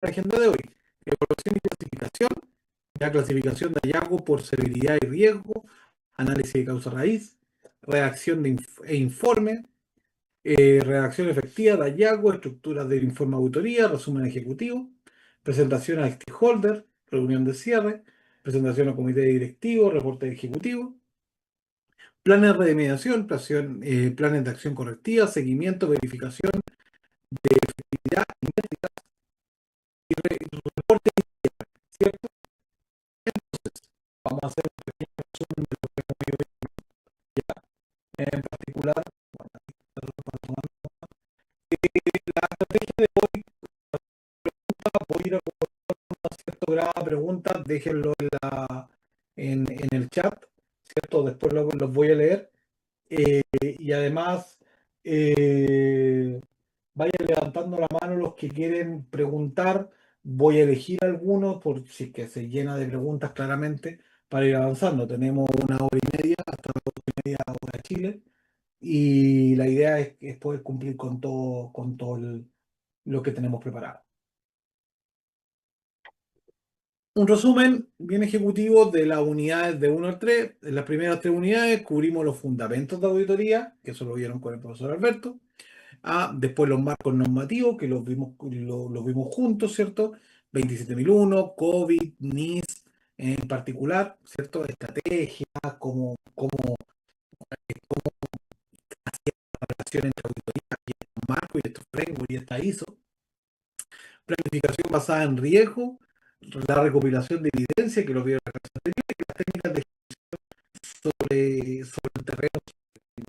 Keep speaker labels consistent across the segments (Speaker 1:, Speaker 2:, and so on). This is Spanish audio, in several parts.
Speaker 1: la agenda de hoy. Evaluación y clasificación, la clasificación de hallazgo por severidad y riesgo, análisis de causa raíz, redacción e informe, redacción efectiva de hallazgo, estructuras del informe de auditoría, resumen ejecutivo, presentación al stakeholder, reunión de cierre, presentación al comité directivo, reporte ejecutivo, planes de remediación, planes de acción correctiva, seguimiento, verificación de efectividad y métricas y reporte, ¿cierto? Vamos a hacer un pequeño resumen de lo que hemos ido viendo ya. En particular, bueno, la estrategia de hoy, voy a ir a cierto grado de preguntas, déjenlo en el chat, ¿cierto? Después los voy a leer. Y además, eh, vayan levantando la mano los que quieren preguntar. Voy a elegir algunos por si es que se llena de preguntas claramente para ir avanzando. Tenemos una hora y media, hasta la hora y media hora Chile, y la idea es poder cumplir con todo lo que tenemos preparado. Un resumen bien ejecutivo de las unidades de 1 al 3. En las primeras 3 unidades cubrimos los fundamentos de auditoría, que eso lo vieron con el profesor Alberto. Después los marcos normativos, que los vimos juntos, ¿cierto? 27001, COVID, NIS en particular, ¿cierto? Estrategias, cómo hacía la relación entre auditoría y estos marcos y estos frameworks y esta ISO. Planificación basada en riesgo, la recopilación de evidencia, que lo vieron en la clase anterior, y las técnicas de sobre el terreno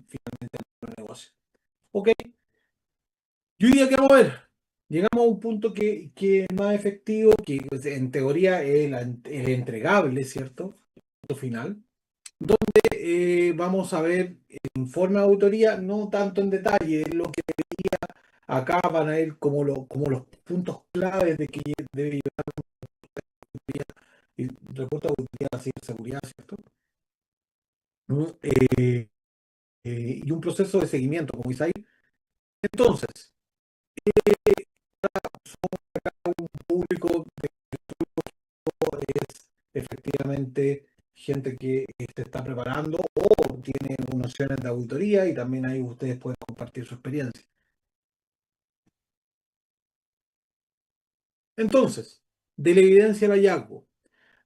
Speaker 1: finalmente del negocio. Ok, yo diría que vamos a ver. Llegamos a un punto que es más efectivo, que pues, en teoría es el entregable, ¿cierto? El punto final. Donde vamos a ver el informe de auditoría, no tanto en detalle, lo que acá van a ir como los puntos claves de que debe llevar el reporte de auditoría a la ciberseguridad, ¿cierto? ¿No? Y un proceso de seguimiento, como dice ahí. Entonces, un público de es efectivamente gente que se está preparando o tiene nociones de auditoría y también ahí ustedes pueden compartir su experiencia. Entonces, de la evidencia al hallazgo.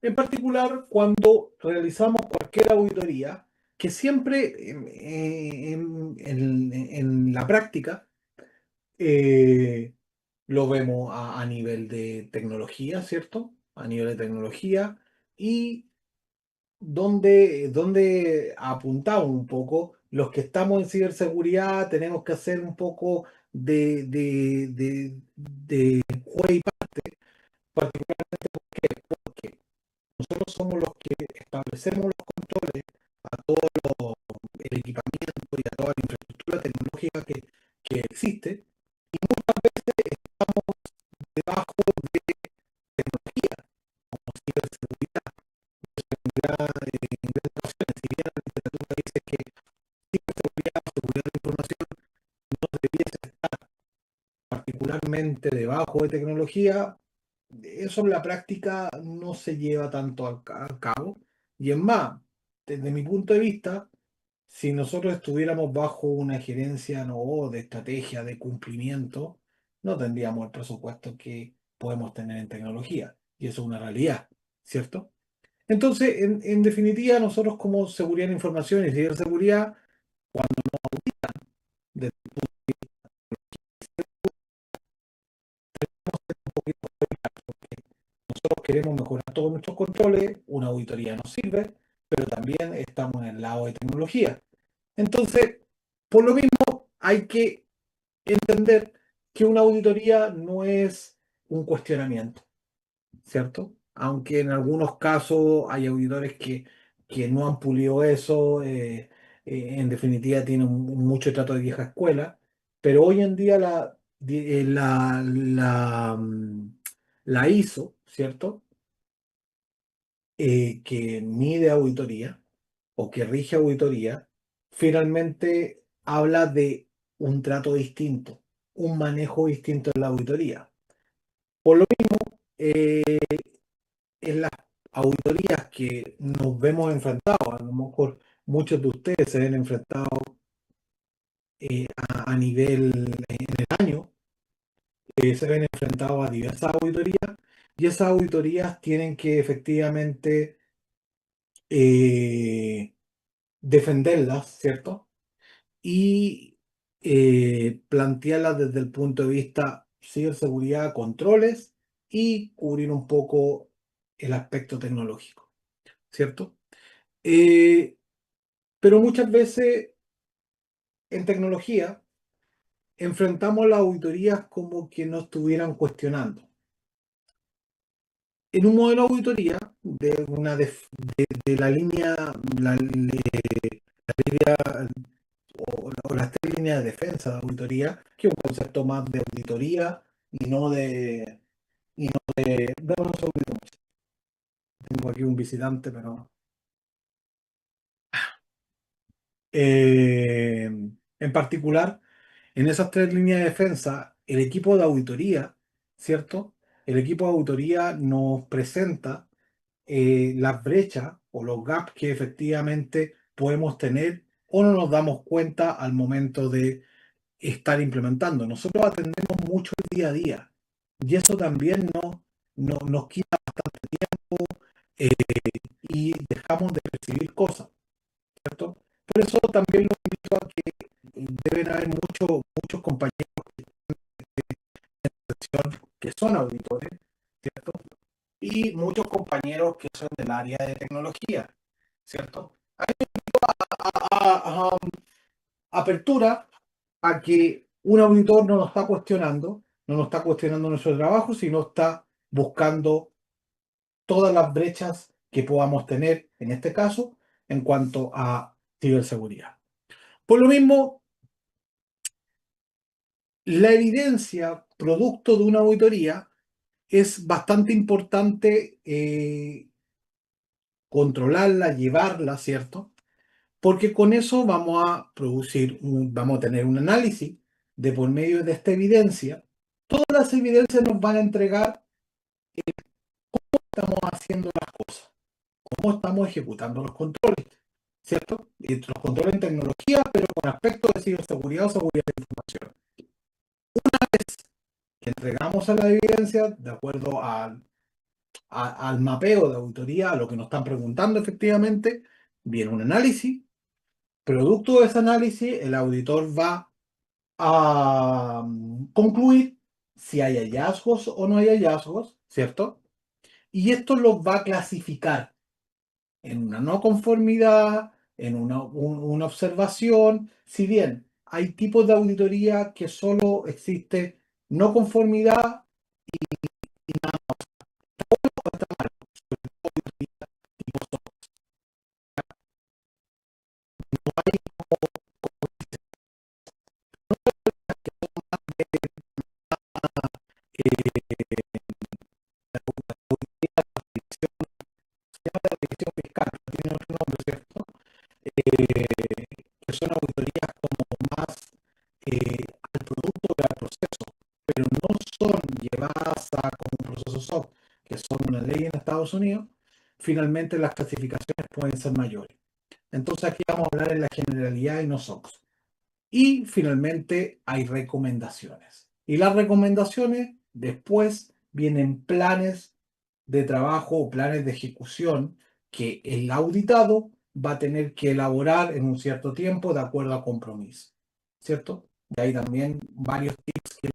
Speaker 1: En particular, cuando realizamos cualquier auditoría, que siempre en la práctica lo vemos a nivel de tecnología, ¿cierto? A nivel de tecnología y donde apuntamos un poco, los que estamos en ciberseguridad tenemos que hacer un poco de juego y particularmente porque nosotros somos los que establecemos los controles a todo el equipamiento y a toda la infraestructura tecnológica que existe, y muchas veces estamos debajo de tecnología, como ciberseguridad, en grandes ocasiones. Si bien la literatura dice que ciberseguridad o seguridad de información no debiese estar particularmente debajo de tecnología, eso en la práctica no se lleva tanto a cabo. Y es más, desde mi punto de vista, si nosotros estuviéramos bajo una gerencia no de estrategia de cumplimiento, no tendríamos el presupuesto que podemos tener en tecnología. Y eso es una realidad, ¿cierto? Entonces, en definitiva, nosotros como seguridad de información y ciberseguridad, cuando desde un poquito nosotros queremos mejorar todos nuestros controles, una auditoría nos sirve, pero también estamos en el lado de tecnología. Entonces, por lo mismo, hay que entender que una auditoría no es un cuestionamiento, ¿cierto? Aunque en algunos casos hay auditores que no han pulido eso, en definitiva tienen mucho trato de vieja escuela, pero hoy en día la ISO, ¿cierto? Que mide auditoría o que rige auditoría, finalmente habla de un trato distinto, un manejo distinto de la auditoría. Por lo mismo, en las auditorías que nos vemos enfrentados, a lo mejor muchos de ustedes se ven enfrentados a nivel en el año, se ven enfrentados a diversas auditorías y esas auditorías tienen que efectivamente eh, defenderlas, ¿cierto? Y plantearlas desde el punto de vista ciberseguridad, controles y cubrir un poco el aspecto tecnológico, ¿cierto? Eh, pero muchas veces en tecnología enfrentamos las auditorías como que no estuvieran cuestionando. En un modelo de auditoría de la línea, la, o las tres líneas de defensa de auditoría, que es un concepto más de auditoría y no de... Y no de dame un segundito más. Tengo aquí un visitante, pero... en particular, en esas tres líneas de defensa, el equipo de auditoría, ¿cierto? El equipo de auditoría nos presenta las brechas o los gaps que efectivamente podemos tener o no nos damos cuenta al momento de estar implementando. Nosotros atendemos mucho el día a día y eso también nos quita eh, y dejamos de percibir cosas, ¿cierto? Por eso también los invito a que deben haber muchos compañeros que son auditores, ¿cierto? Y muchos compañeros que son del área de tecnología, ¿cierto? Hay apertura a que un auditor no nos está cuestionando nuestro trabajo, sino está buscando todas las brechas que podamos tener, en este caso, en cuanto a ciberseguridad. Por lo mismo, la evidencia producto de una auditoría es bastante importante controlarla, llevarla, ¿cierto? Porque con eso vamos a vamos a tener un análisis de por medio de esta evidencia. Todas las evidencias nos van a entregar cómo estamos haciendo las cosas, cómo estamos ejecutando los controles, ¿cierto? Y los controles en tecnología, pero con aspectos de ciberseguridad o seguridad de información. Entregamos a la evidencia de acuerdo al mapeo de auditoría, a lo que nos están preguntando efectivamente, viene un análisis. Producto de ese análisis, el auditor va a concluir si hay hallazgos o no hay hallazgos, ¿cierto? Y esto los va a clasificar en una no conformidad, en una observación, si bien hay tipos de auditoría que solo existe no conformidad y nada tipo revisión fiscal, tiene otro nombre, ¿cierto? Que son auditorías como más al producto que al proceso, pero no son llevadas a como un proceso SOC, que son una ley en Estados Unidos, finalmente las clasificaciones pueden ser mayores. Entonces aquí vamos a hablar en la generalidad y no SOX. Y finalmente hay recomendaciones. Y las recomendaciones después vienen planes de trabajo o planes de ejecución que el auditado va a tener que elaborar en un cierto tiempo de acuerdo a compromiso. ¿Cierto? Y hay también varios tips que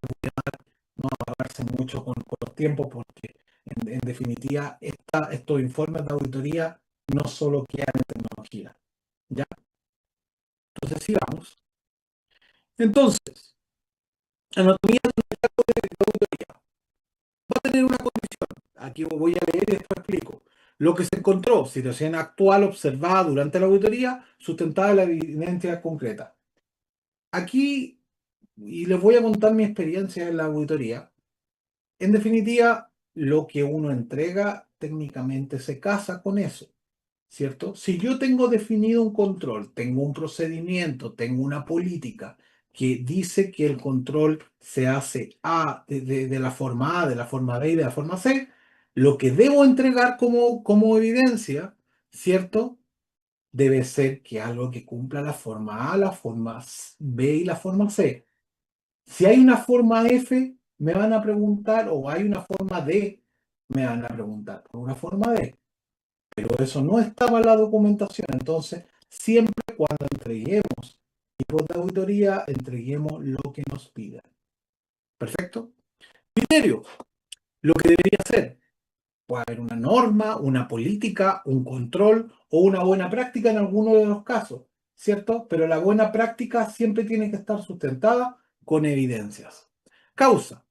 Speaker 1: no agarrarse mucho con los tiempos porque en definitiva estos informes de auditoría no solo quedan en tecnología. ¿Ya? Entonces sigamos. Entonces, anatomía de auditoría. Va a tener una condición. Aquí voy a leer y después explico. Lo que se encontró, situación actual observada durante la auditoría, sustentada en la evidencia concreta. Aquí, y les voy a contar mi experiencia en la auditoría. En definitiva, lo que uno entrega técnicamente se casa con eso, ¿cierto? Si yo tengo definido un control, tengo un procedimiento, tengo una política, que dice que el control se hace de la forma A, de la forma B y de la forma C, lo que debo entregar como evidencia, ¿cierto? Debe ser que algo que cumpla la forma A, la forma B y la forma C. Si hay una forma F, me van a preguntar, o hay una forma D, me van a preguntar por una forma D. Pero eso no estaba en la documentación. Entonces, siempre cuando entreguemos tipos de auditoría, entreguemos lo que nos pidan. ¿Perfecto? Criterio. Lo que debería ser. Puede haber una norma, una política, un control o una buena práctica en alguno de los casos, ¿cierto? Pero la buena práctica siempre tiene que estar sustentada con evidencias. Causa.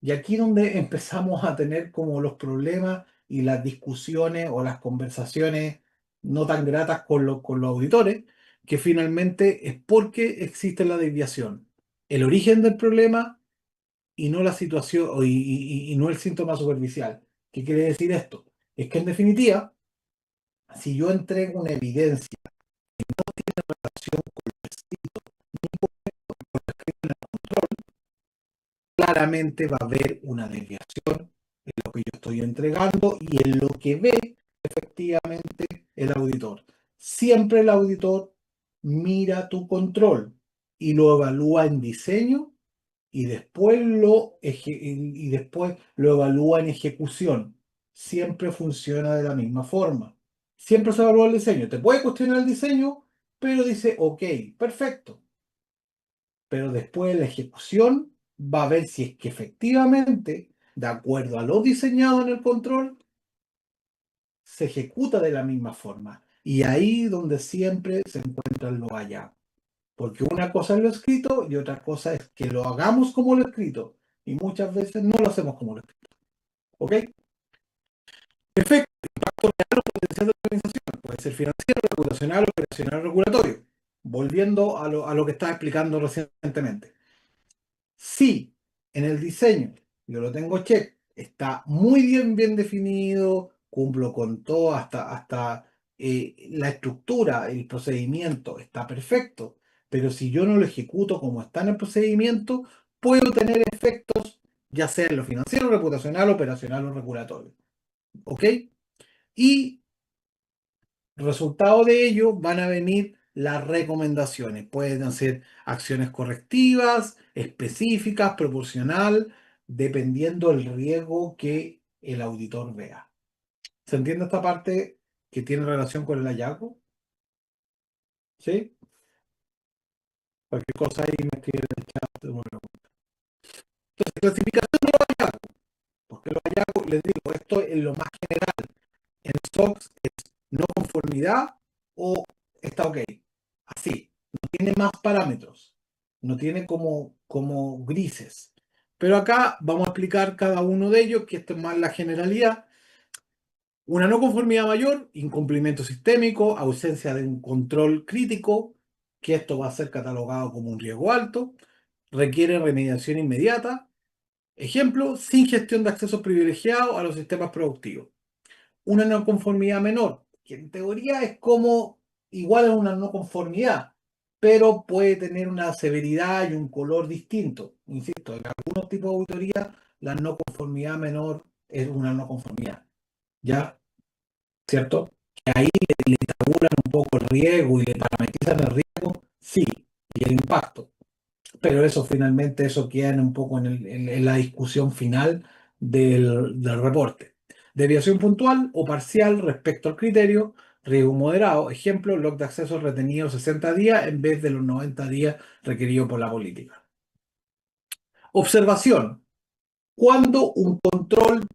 Speaker 1: Y aquí donde empezamos a tener como los problemas y las discusiones o las conversaciones no tan gratas con los auditores, que finalmente es porque existe la desviación. El origen del problema y no la situación y no el síntoma superficial. ¿Qué quiere decir esto? Es que en definitiva, si yo entrego una evidencia en relación con el escrito, claramente va a haber una desviación en lo que yo estoy entregando y en lo que ve efectivamente el auditor. Siempre el auditor mira tu control y lo evalúa en diseño y después lo evalúa en ejecución. Siempre funciona de la misma forma. Siempre se evalúa el diseño. Te puede cuestionar el diseño, pero dice, ok, perfecto. Pero después de la ejecución va a ver si es que efectivamente, de acuerdo a lo diseñado en el control, se ejecuta de la misma forma. Y ahí donde siempre se encuentran los hallazgos. Porque una cosa es lo escrito y otra cosa es que lo hagamos como lo escrito. Y muchas veces no lo hacemos como lo escrito. ¿Ok? Efecto, impacto real o potencial de la organización. Puede ser financiero, reputacional, operacional, regulatorio. Volviendo a lo que estaba explicando recientemente. Si en el diseño yo lo tengo check, está muy bien definido, cumplo con todo, hasta la estructura, el procedimiento está perfecto, pero si yo no lo ejecuto como está en el procedimiento, puedo tener efectos, ya sea en lo financiero, reputacional, operacional o regulatorio. ¿Ok? Y resultado de ello van a venir las recomendaciones. Pueden ser acciones correctivas, específicas, proporcional, dependiendo del riesgo que el auditor vea. ¿Se entiende esta parte que tiene relación con el hallazgo? ¿Sí? Cualquier cosa ahí me escribe en el chat. Bueno. Entonces, clasificación de los hallazgos. Porque los hallazgos, les digo, esto es lo más general. En SOX es no conformidad o está ok. Así, no tiene más parámetros, no tiene como grises. Pero acá vamos a explicar cada uno de ellos, que esto es más la generalidad. Una no conformidad mayor, incumplimiento sistémico, ausencia de un control crítico, que esto va a ser catalogado como un riesgo alto, requiere remediación inmediata. Ejemplo, sin gestión de acceso privilegiado a los sistemas productivos. Una no conformidad menor, que en teoría es como igual a una no conformidad, pero puede tener una severidad y un color distinto. Insisto, en algunos tipos de auditoría la no conformidad menor es una no conformidad, ¿ya? ¿Cierto? Que ahí le tabulan un poco el riesgo y le parametrizan el riesgo, sí, y el impacto. Pero eso finalmente, eso queda un poco en la discusión final del reporte. Desviación puntual o parcial respecto al criterio, riesgo moderado. Ejemplo, log de acceso retenido 60 días en vez de los 90 días requeridos por la política. Observación. Cuando un control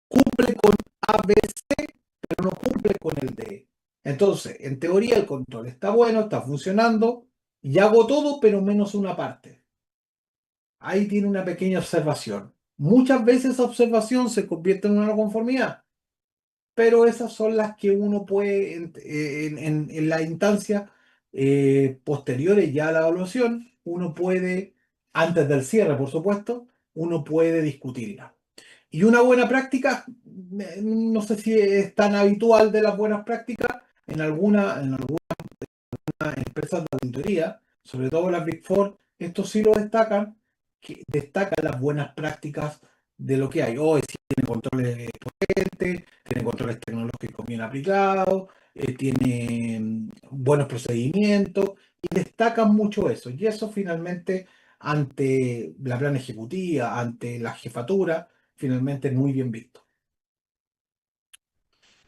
Speaker 1: cumple con ABC, pero no cumple con el D. Entonces, en teoría el control está bueno, está funcionando, y hago todo, pero menos una parte. Ahí tiene una pequeña observación. Muchas veces esa observación se convierte en una no conformidad, pero esas son las que uno puede, en la instancia posteriores ya a la evaluación, uno puede, antes del cierre, por supuesto, uno puede discutirla. Y una buena práctica, no sé si es tan habitual de las buenas prácticas, en algunas empresas de auditoría, sobre todo las Big Four, estos sí lo destacan, que destacan las buenas prácticas de lo que hay. Hoy sí tiene controles potentes, tiene controles tecnológicos bien aplicados, tiene buenos procedimientos y destacan mucho eso. Y eso finalmente ante la plana ejecutiva, ante la jefatura, finalmente es muy bien visto.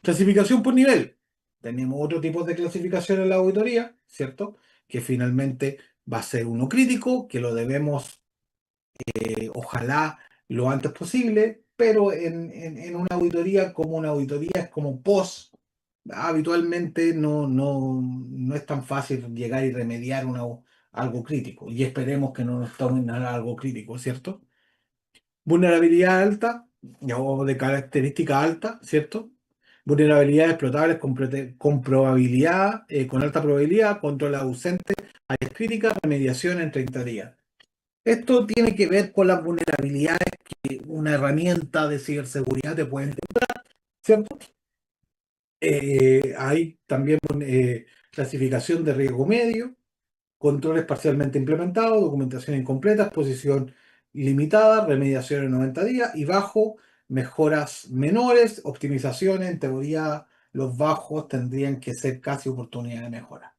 Speaker 1: Clasificación por nivel. Tenemos otro tipo de clasificación en la auditoría, ¿cierto? Que finalmente va a ser uno crítico, que lo debemos, ojalá, lo antes posible, pero en una auditoría como una auditoría es como post, habitualmente no es tan fácil llegar y remediar algo crítico. Y esperemos que no nos tomen algo crítico, ¿cierto? Vulnerabilidad alta, o de característica alta, ¿cierto? Vulnerabilidades explotables con probabilidad, con alta probabilidad, control ausente, áreas críticas, remediación en 30 días. Esto tiene que ver con las vulnerabilidades que una herramienta de ciberseguridad te puede encontrar, ¿cierto? Hay también clasificación de riesgo medio, controles parcialmente implementados, documentación incompleta, exposición limitada, remediación en 90 días y bajo, mejoras menores, optimizaciones. En teoría, los bajos tendrían que ser casi oportunidad de mejora.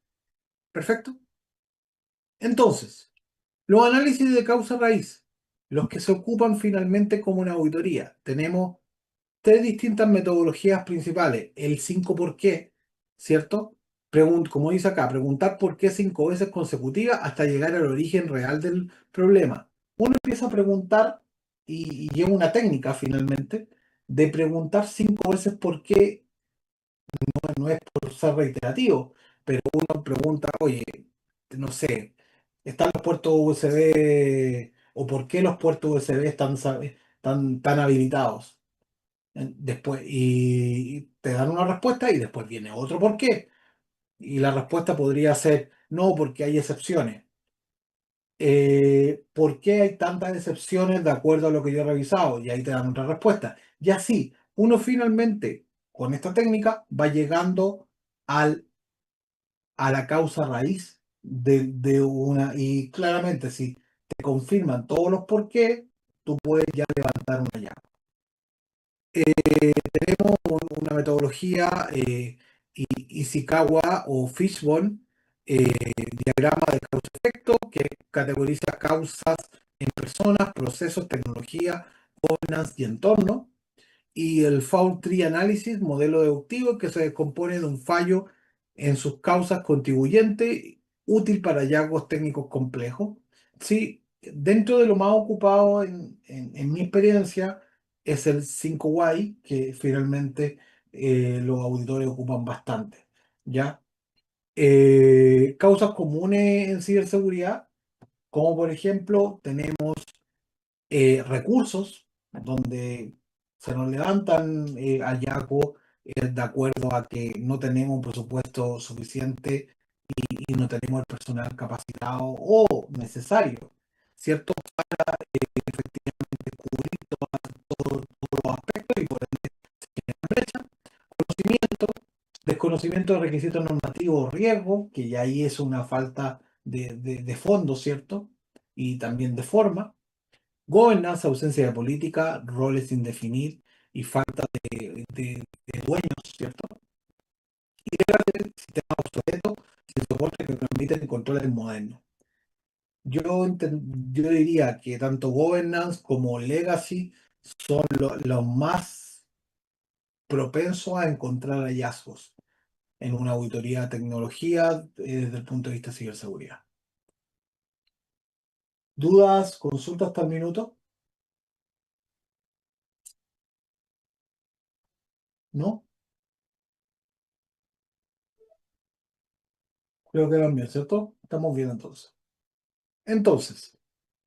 Speaker 1: Perfecto. Entonces, los análisis de causa raíz, los que se ocupan finalmente como una auditoría. Tenemos tres distintas metodologías principales. El 5 por qué, ¿cierto? Como dice acá, preguntar por qué 5 veces consecutivas hasta llegar al origen real del problema. Uno empieza a preguntar y lleva una técnica finalmente de preguntar 5 veces por qué, no es por ser reiterativo, pero uno pregunta, oye, no sé, ¿están los puertos USB o por qué los puertos USB tan habilitados? Después, y te dan una respuesta y después viene otro por qué. Y la respuesta podría ser no, porque hay excepciones. ¿Por qué hay tantas excepciones de acuerdo a lo que yo he revisado? Y ahí te dan otra respuesta. Y así, uno finalmente, con esta técnica, va llegando al, a la causa raíz de una. Y claramente, si te confirman todos los por qué, tú puedes ya levantar una llave. Tenemos una metodología, Ishikawa o Fishbone, diagrama de causa-efecto, que categoriza causas en personas, procesos, tecnología, governance y entorno. Y el Fault Tree Analysis, modelo deductivo, que se compone de un fallo en sus causas contribuyentes, útil para hallazgos técnicos complejos. Sí, dentro de lo más ocupado en mi experiencia es el 5 y que finalmente los auditores ocupan bastante, ¿ya? Causas comunes en ciberseguridad, como por ejemplo tenemos recursos donde se nos levantan hallazgos de acuerdo a que no tenemos un presupuesto suficiente y no tenemos el personal capacitado o necesario, ¿cierto? Efectivamente cubrir todos los aspectos y por ende brecha. Conocimiento, desconocimiento de requisitos normativos, riesgo, que ya ahí es una falta de fondo, ¿cierto? Y también de forma. Gobernanza, ausencia de política, roles sin definir y falta de dueños, ¿cierto? Y sistemas obsoletos sin soporte que permiten controles modernos. Yo diría que tanto governance como legacy son los más propensos a encontrar hallazgos en una auditoría de tecnología desde el punto de vista de ciberseguridad. ¿Dudas, consultas hasta el minuto? ¿No? Creo que van bien, ¿cierto? Estamos bien entonces. Entonces,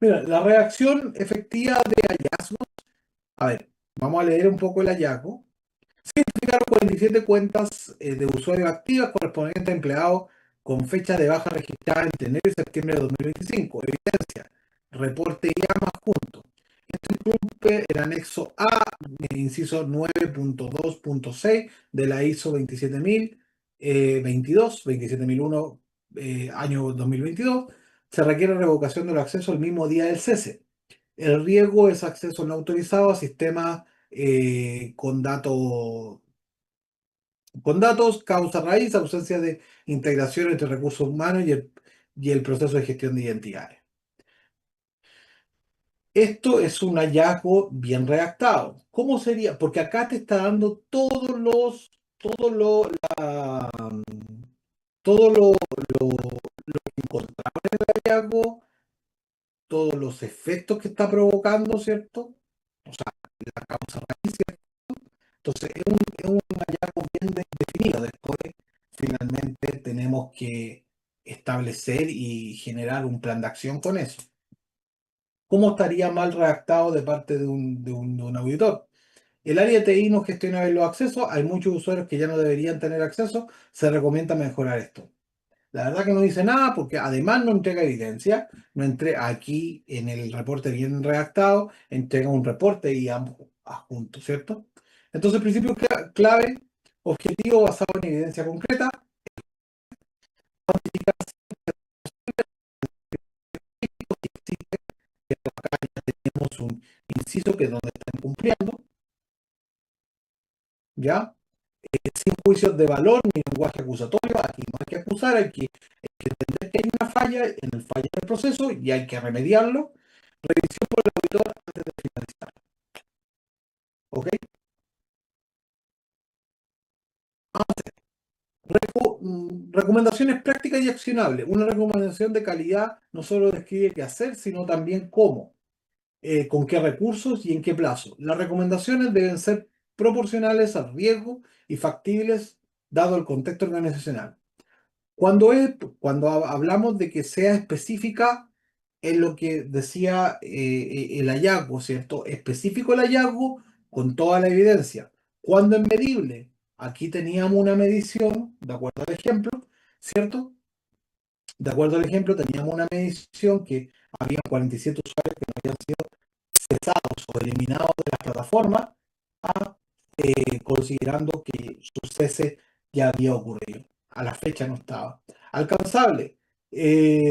Speaker 1: mira, la reacción efectiva de hallazgo. A ver, vamos a leer un poco el hallazgo. Se identificaron 47 cuentas de usuarios activas correspondientes a empleados con fecha de baja registrada entre enero y septiembre de 2025. Evidencia, reporte IAM adjunto. Esto incluye el anexo A, inciso 9.2.6 de la ISO 27022, 27001, año 2022, se requiere revocación de los accesos el mismo día del cese. El riesgo es acceso no autorizado a sistemas con datos, causa raíz, ausencia de integración entre recursos humanos y el proceso de gestión de identidades. Esto es un hallazgo bien redactado. ¿Cómo sería? Porque acá te está dando todo lo, la- todo lo que encontraba en el hallazgo, todos los efectos que está provocando, ¿cierto? O sea, la causa raíz, ¿cierto? Entonces, es un hallazgo bien definido. Después, finalmente, tenemos que establecer y generar un plan de acción con eso. ¿Cómo estaría mal redactado de parte de un auditor? El área de TI no gestiona bien los accesos, hay muchos usuarios que ya no deberían tener acceso, se recomienda mejorar esto. La verdad que no dice nada porque además no entrega evidencia, no entrega aquí en el reporte bien redactado, entrega un reporte y ambos adjuntos, ¿cierto? Entonces, principio clave, objetivo basado en evidencia concreta, tenemos un inciso que es donde están cumpliendo, ¿ya? Sin juicios de valor ni lenguaje acusatorio, aquí no hay que acusar, hay que entender que hay una falla en el fallo del proceso y hay que remediarlo. Revisión por el auditor antes de finalizar. ¿Ok? Recomendaciones prácticas y accionables. Una recomendación de calidad no solo describe qué hacer, sino también cómo, con qué recursos y en qué plazo. Las recomendaciones deben ser proporcionales al riesgo y factibles dado el contexto organizacional. Cuando hablamos de que sea específica, es lo que decía el hallazgo, ¿cierto? Específico el hallazgo con toda la evidencia. Cuando es medible, aquí teníamos una medición, de acuerdo al ejemplo, ¿cierto? De acuerdo al ejemplo, teníamos una medición que había 47 usuarios que no habían sido cesados o eliminados de la plataforma, considerando que su cese ya había ocurrido. A la fecha no estaba. Alcanzable.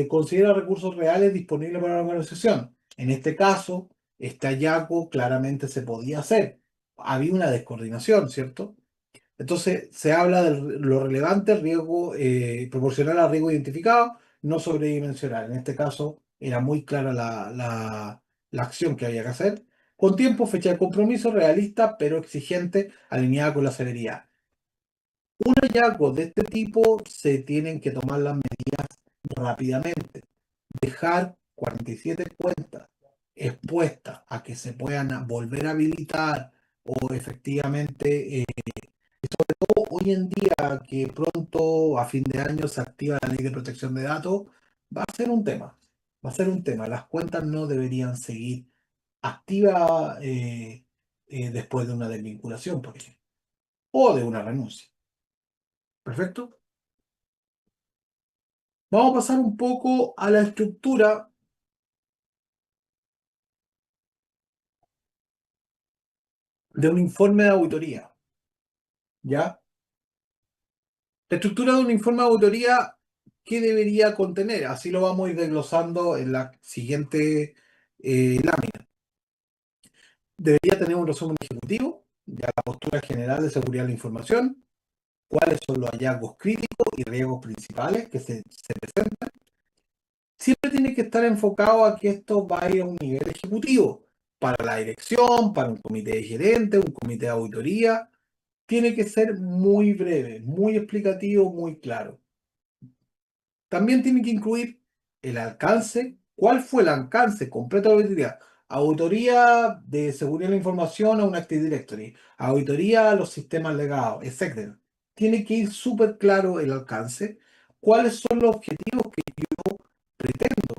Speaker 1: Considera recursos reales disponibles para la organización. En este caso, este hallazgo claramente se podía hacer. Había una descoordinación, ¿cierto? Entonces, se habla de lo relevante, riesgo proporcional al riesgo identificado, no sobredimensionar. En este caso, era muy clara la acción que había que hacer. Con tiempo, fecha de compromiso, realista, pero exigente, alineada con la severidad. Un hallazgo de este tipo se tienen que tomar las medidas rápidamente. Dejar 47 cuentas expuestas a que se puedan volver a habilitar o efectivamente hoy en día que pronto a fin de año se activa la ley de protección de datos, va a ser un tema. Va a ser un tema. Las cuentas no deberían seguir activas después de una desvinculación, por ejemplo, o de una renuncia. ¿Perfecto? Vamos a pasar un poco a la estructura de un informe de auditoría. ¿Ya? La estructura de un informe de auditoría, ¿qué debería contener? Así lo vamos a ir desglosando en la siguiente lámina. Debería tener un resumen ejecutivo de la postura general de seguridad de la información, cuáles son los hallazgos críticos y riesgos principales que se presentan. Siempre tiene que estar enfocado a que esto vaya a un nivel ejecutivo, para la dirección, para un comité de gerente, un comité de auditoría. Tiene que ser muy breve, muy explicativo, muy claro. También tiene que incluir el alcance. ¿Cuál fue el alcance completo de la auditoría? Auditoría de seguridad de la información a un Active Directory, auditoría a los sistemas legados, etcétera. Tiene que ir súper claro el alcance. ¿Cuáles son los objetivos que yo pretendo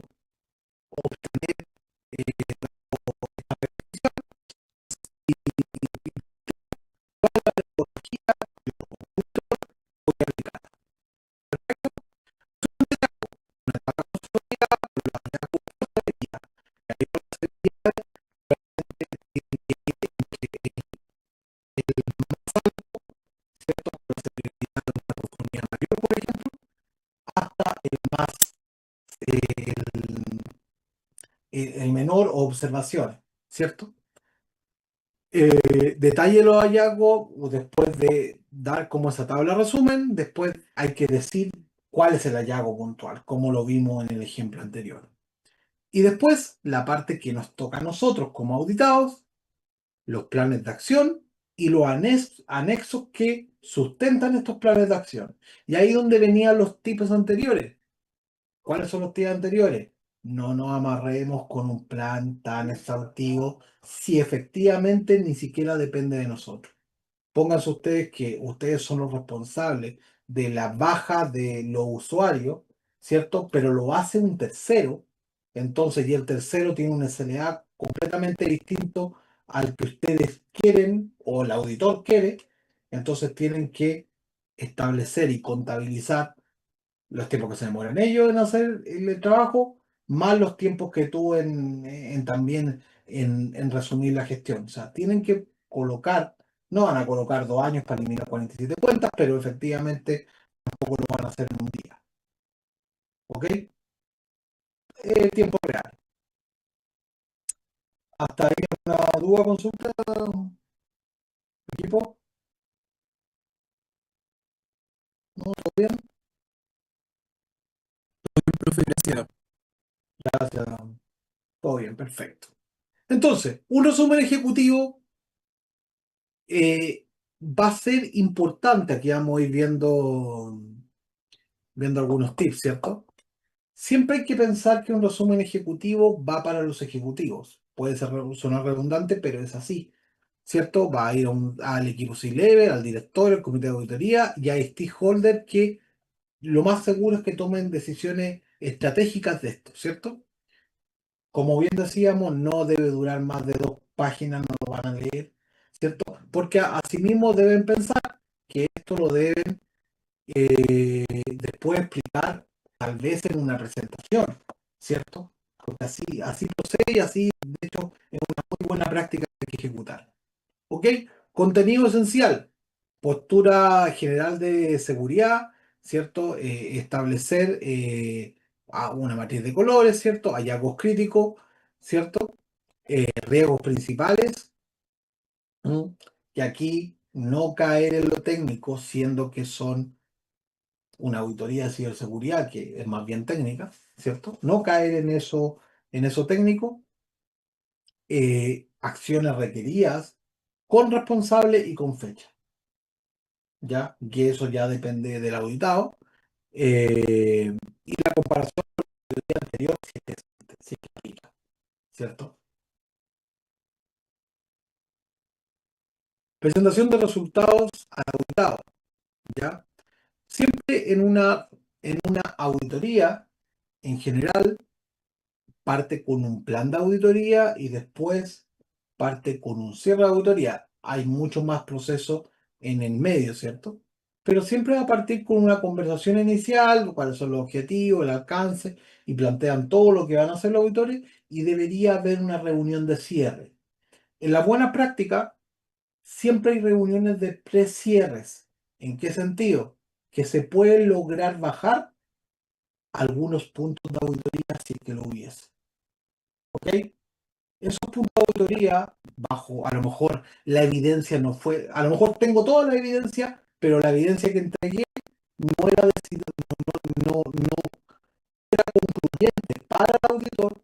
Speaker 1: obtener menor o observaciones, ¿cierto? Detalle los hallazgos después de dar como esa tabla resumen, después hay que decir cuál es el hallazgo puntual, como lo vimos en el ejemplo anterior. Y después la parte que nos toca a nosotros como auditados, los planes de acción y los anexos que sustentan estos planes de acción. Y ahí donde venían los tipos anteriores. ¿Cuáles son los tipos anteriores? No nos amarremos con un plan tan exhaustivo si efectivamente ni siquiera depende de nosotros. Pónganse ustedes que ustedes son los responsables de la baja de los usuarios, ¿cierto? Pero lo hace un tercero, entonces, y el tercero tiene un SLA completamente distinto al que ustedes quieren o el auditor quiere, entonces tienen que establecer y contabilizar los tiempos que se demoran ellos en hacer el trabajo, más los tiempos que tú en también en resumir la gestión. O sea, tienen que colocar, no van a colocar 2 años para eliminar 47 cuentas, pero efectivamente tampoco lo van a hacer en un día. ¿Ok? Tiempo real. Hasta ahí una duda, consulta, equipo. ¿No? ¿Todo bien?
Speaker 2: Profe, gracias.
Speaker 1: Gracias. Todo bien, perfecto. Entonces, un resumen ejecutivo va a ser importante. Aquí vamos a ir viendo algunos tips, ¿cierto? Siempre hay que pensar que un resumen ejecutivo va para los ejecutivos. Puede sonar redundante, pero es así, ¿cierto? Va a ir al equipo C-Level, al director, al comité de auditoría y a stakeholders que lo más seguro es que tomen decisiones estratégicas de esto, ¿cierto? Como bien decíamos, no debe durar más de 2 páginas, no lo van a leer, ¿cierto? Porque asimismo deben pensar que esto lo deben después explicar tal vez en una presentación, ¿cierto? Porque así procede y así, de hecho, es una muy buena práctica que hay que ejecutar. ¿Ok? Contenido esencial, postura general de seguridad, ¿cierto? Establecer una matriz de colores, ¿cierto? Hallazgos críticos, ¿cierto? Riesgos principales, ¿m? Y aquí no caer en lo técnico, siendo que son una auditoría de ciberseguridad que es más bien técnica, ¿cierto? No caer en eso técnico, acciones requeridas con responsable y con fecha, ¿ya? Que eso ya depende del auditado. Y la comparación del día anterior, si es que aplica, ¿cierto? Presentación de resultados al auditado, ¿ya? Siempre en una auditoría, en general, parte con un plan de auditoría y después parte con un cierre de auditoría. Hay mucho más proceso en el medio, ¿cierto? Pero siempre va a partir con una conversación inicial, cuáles son los objetivos, el alcance, y plantean todo lo que van a hacer los auditores, y debería haber una reunión de cierre. En la buena práctica, siempre hay reuniones de precierres. ¿En qué sentido? Que se puede lograr bajar algunos puntos de auditoría si es que lo hubiese. ¿Ok? Esos puntos de autoría, bajo a lo mejor la evidencia no fue, a lo mejor tengo toda la evidencia, pero la evidencia que entregué no era no era concluyente para el auditor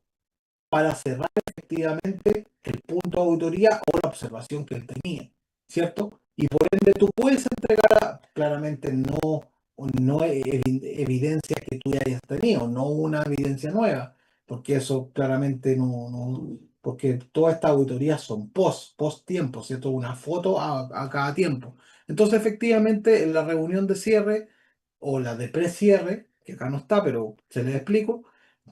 Speaker 1: para cerrar efectivamente el punto de auditoría o la observación que él tenía, ¿cierto? Y por ende tú puedes entregar claramente no evidencia que tú ya hayas tenido, no una evidencia nueva, porque eso claramente porque todas estas auditorías son post tiempo, ¿cierto? Una foto a cada tiempo. Entonces, efectivamente, en la reunión de cierre o la de pre-cierre, que acá no está, pero se les explico,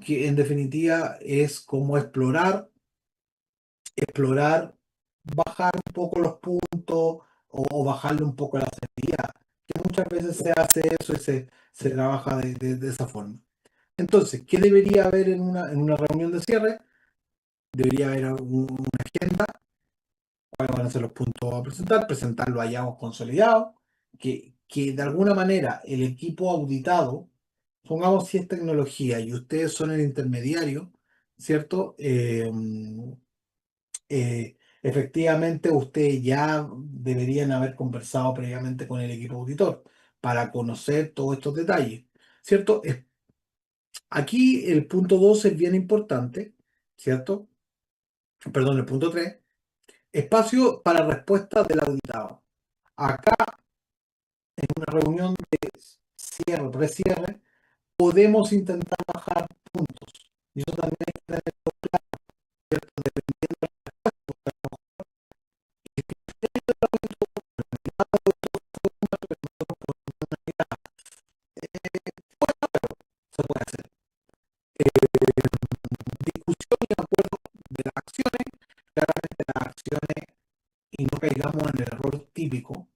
Speaker 1: que en definitiva es como explorar, bajar un poco los puntos o bajarle un poco la sensibilidad, que muchas veces se hace eso y se trabaja de esa forma. Entonces, ¿qué debería haber en una reunión de cierre? Debería haber una agenda, cuáles van a ser los puntos a presentar los hallazgos consolidados, que de alguna manera el equipo auditado, pongamos si es tecnología y ustedes son el intermediario, ¿cierto? Efectivamente, ustedes ya deberían haber conversado previamente con el equipo auditor para conocer todos estos detalles, ¿cierto? Aquí el punto 2 es bien importante, ¿cierto? Perdón, el punto 3, espacio para respuesta del auditado. Acá, en una reunión de cierre, precierre, podemos intentar bajar puntos. Y eso también hay que tener se puede hacer. Discusión y acuerdo de las acciones, claramente las acciones, y no caigamos en el error típico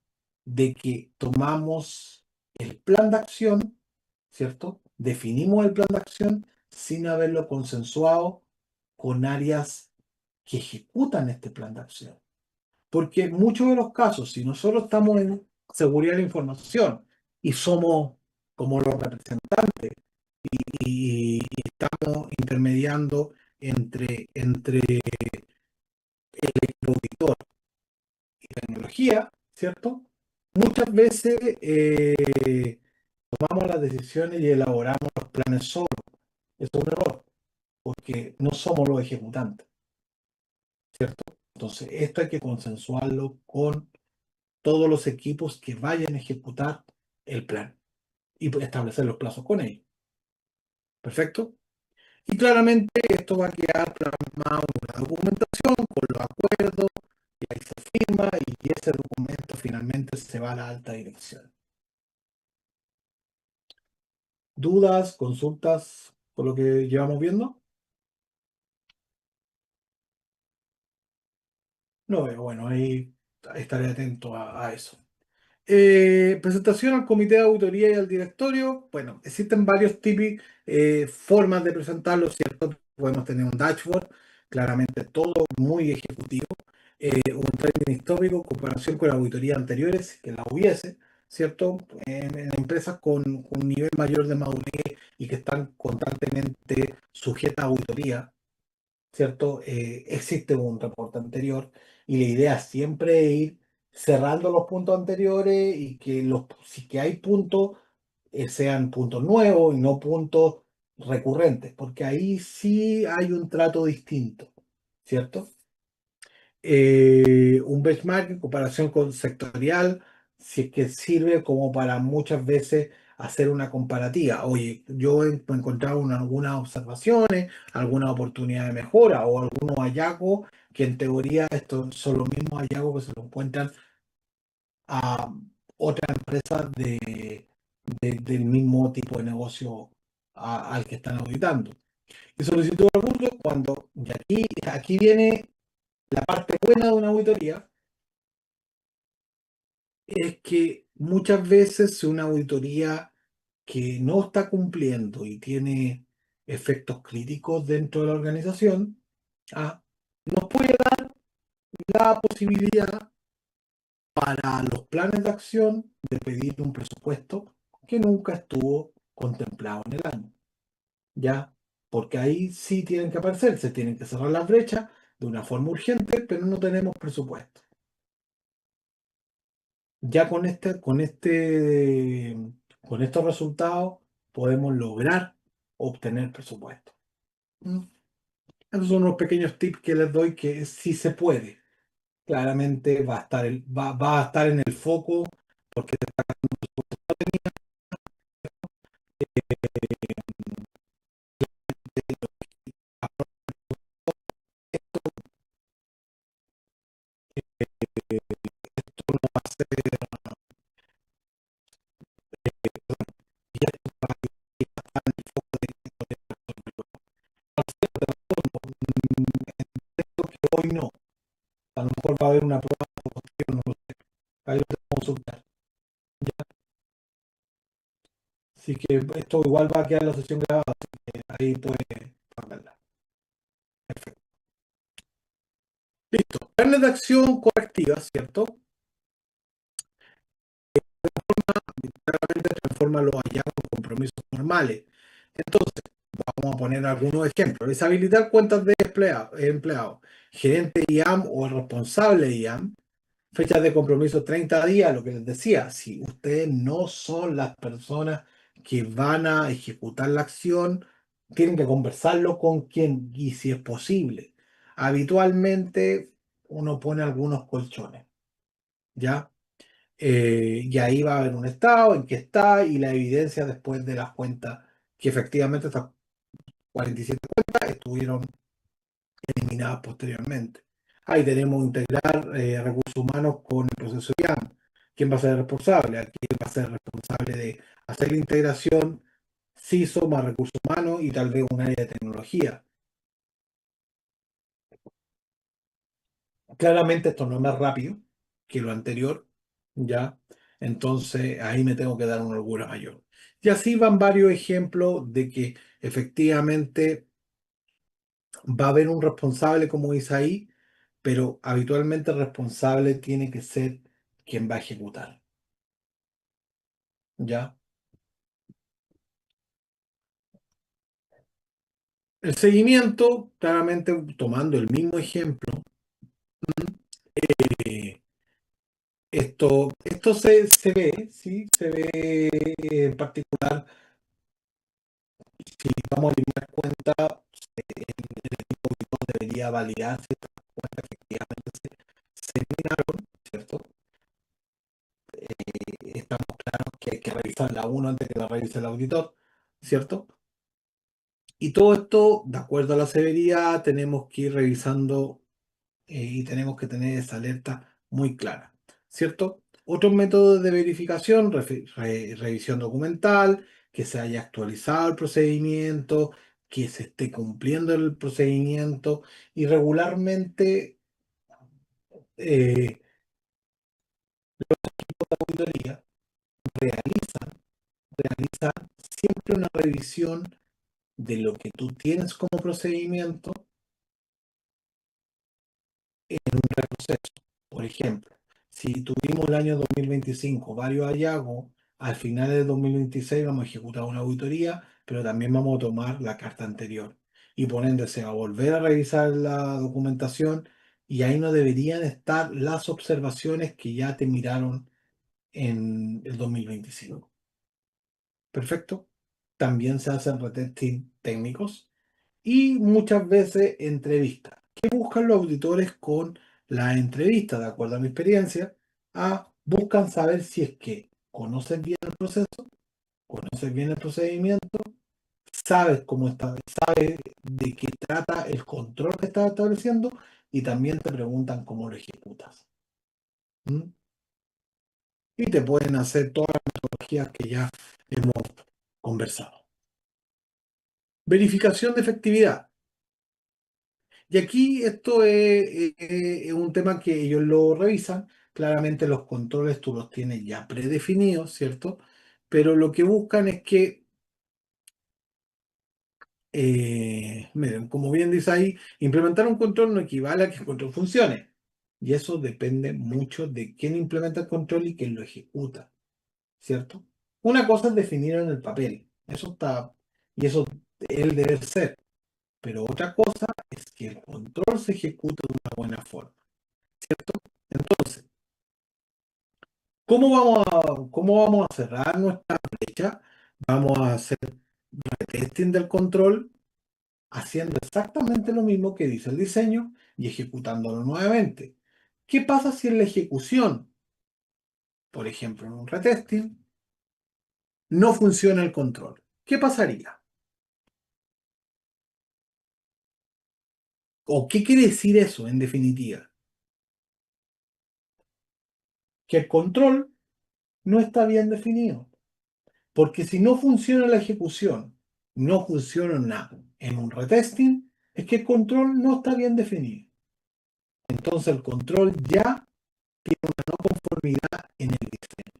Speaker 1: de que tomamos el plan de acción, ¿cierto? Definimos el plan de acción sin haberlo consensuado con áreas que ejecutan este plan de acción. Porque en muchos de los casos, si nosotros estamos en seguridad de la información y somos como los representantes y estamos intermediando entre el auditor y tecnología, ¿cierto? Muchas veces tomamos las decisiones y elaboramos los planes solos. Eso es un error, porque no somos los ejecutantes, ¿cierto? Entonces, esto hay que consensuarlo con todos los equipos que vayan a ejecutar el plan y establecer los plazos con ellos. ¿Perfecto? Y claramente esto va a quedar plasmado en una documentación con los acuerdos, y ahí se firma y ese documento finalmente se va a la alta dirección. ¿Dudas, consultas por lo que llevamos viendo? No veo, bueno, ahí estaré atento a eso. Presentación al comité de auditoría y al directorio. Bueno, existen varios tipos, formas de presentarlo, ¿cierto? Podemos tener un dashboard, claramente todo muy ejecutivo, un trending tópico, comparación con auditorías anteriores, que la hubiese, ¿cierto? En empresas con un nivel mayor de madurez y que están constantemente sujetas a auditoría, ¿cierto? Existe un reporte anterior y la idea siempre es ir cerrando los puntos anteriores y que si que hay puntos, sean puntos nuevos y no puntos recurrentes, porque ahí sí hay un trato distinto, ¿cierto? Un benchmark en comparación con sectorial, si es que sirve como para muchas veces hacer una comparativa. Oye, yo he encontrado algunas observaciones, alguna oportunidad de mejora o algunos hallazgos que en teoría estos son los mismos hallazgos que se lo encuentran a otras empresas del mismo tipo de negocio al que están auditando. Y solicitud de recursos y aquí viene la parte buena de una auditoría, es que muchas veces si una auditoría que no está cumpliendo y tiene efectos críticos dentro de la organización, ah, nos puede dar la posibilidad para los planes de acción de pedir un presupuesto que nunca estuvo contemplado en el año, ¿ya? Porque ahí sí tienen que aparecer, se tienen que cerrar las brechas de una forma urgente, pero no tenemos presupuesto. Ya con estos resultados podemos lograr obtener presupuesto. ¿Mm? Esos son unos pequeños tips que les doy que sí se puede. Claramente va a estar en el foco porque esto no va a ser ya está en el foco que hoy no. A lo mejor va a haber una prueba posterior, no lo sé. Ahí lo tenemos que consultar. ¿Ya? Así que esto igual va a quedar en la sesión grabada, así que ahí puede verla. Listo. Planes de acción correctiva, ¿cierto? Claramente transforma los hallazgos en compromisos normales. Entonces, Vamos a poner algunos ejemplos. Deshabilitar cuentas de empleados. Gerente IAM o el responsable IAM. Fechas de compromiso 30 días, lo que les decía. Si ustedes no son las personas que van a ejecutar la acción, tienen que conversarlo con quien y si es posible. Habitualmente uno pone algunos colchones, ¿ya? Y ahí va a haber un estado en que está y la evidencia después de las cuentas que efectivamente estas 47 cuentas estuvieron eliminadas posteriormente. Ahí tenemos integrar recursos humanos con el proceso IAM. ¿Quién va a ser el responsable? Aquí va a ser responsable de hacer la integración CISO más recursos humanos y tal vez un área de tecnología. Claramente esto no es más rápido que lo anterior, ¿ya? Entonces ahí me tengo que dar una holgura mayor. Y así van varios ejemplos de que efectivamente va a haber un responsable, como dice ahí, pero habitualmente el responsable tiene que ser quien va a ejecutar, ¿ya? El seguimiento, claramente tomando el mismo ejemplo, eh, esto se ve, ¿sí? Se ve en particular si vamos a eliminar cuentas, el equipo auditor debería validar si estas cuentas efectivamente se eliminaron, ¿cierto? Estamos claros que hay que revisar la uno antes que la revise el auditor, ¿cierto? Y todo esto, de acuerdo a la severidad, tenemos que ir revisando y tenemos que tener esa alerta muy clara, ¿cierto? Otros métodos de verificación, revisión documental, que se haya actualizado el procedimiento, que se esté cumpliendo el procedimiento y regularmente la auditoría realiza siempre una revisión de lo que tú tienes como procedimiento en un retroceso. Por ejemplo, si tuvimos el año 2025 varios hallazgos, al final del 2026 vamos a ejecutar una auditoría, pero también vamos a tomar la carta anterior. Y por ende se va a volver a revisar la documentación y ahí no deberían estar las observaciones que ya te miraron en el 2025. Perfecto. También se hacen retesting técnicos y muchas veces entrevistas. ¿Qué buscan los auditores con la entrevista? De acuerdo a mi experiencia, buscan saber si es que conoces bien el proceso, conoces bien el procedimiento, sabes cómo está, sabes de qué trata el control que estás estableciendo y también te preguntan cómo lo ejecutas. ¿Mm? Y te pueden hacer todas las metodologías que ya hemos conversado. Verificación de efectividad. Y aquí esto es un tema que ellos lo revisan. Claramente los controles tú los tienes ya predefinidos, ¿cierto? Pero lo que buscan es que, miren, como bien dice ahí, implementar un control no equivale a que el control funcione. Y eso depende mucho de quién implementa el control y quién lo ejecuta, ¿cierto? Una cosa es definir en el papel, eso está, y eso es el deber ser. Pero otra cosa es que el control se ejecute de una buena forma, ¿cierto? Entonces, ¿cómo vamos a cerrar nuestra brecha? Vamos a hacer retesting del control, haciendo exactamente lo mismo que dice el diseño y ejecutándolo nuevamente. ¿Qué pasa si en la ejecución, por ejemplo, en un retesting, no funciona el control? ¿Qué pasaría? ¿O qué quiere decir eso en definitiva? Que el control no está bien definido. Porque si no funciona la ejecución, no funciona nada en un retesting, es que el control no está bien definido. Entonces el control ya tiene una no conformidad en el diseño.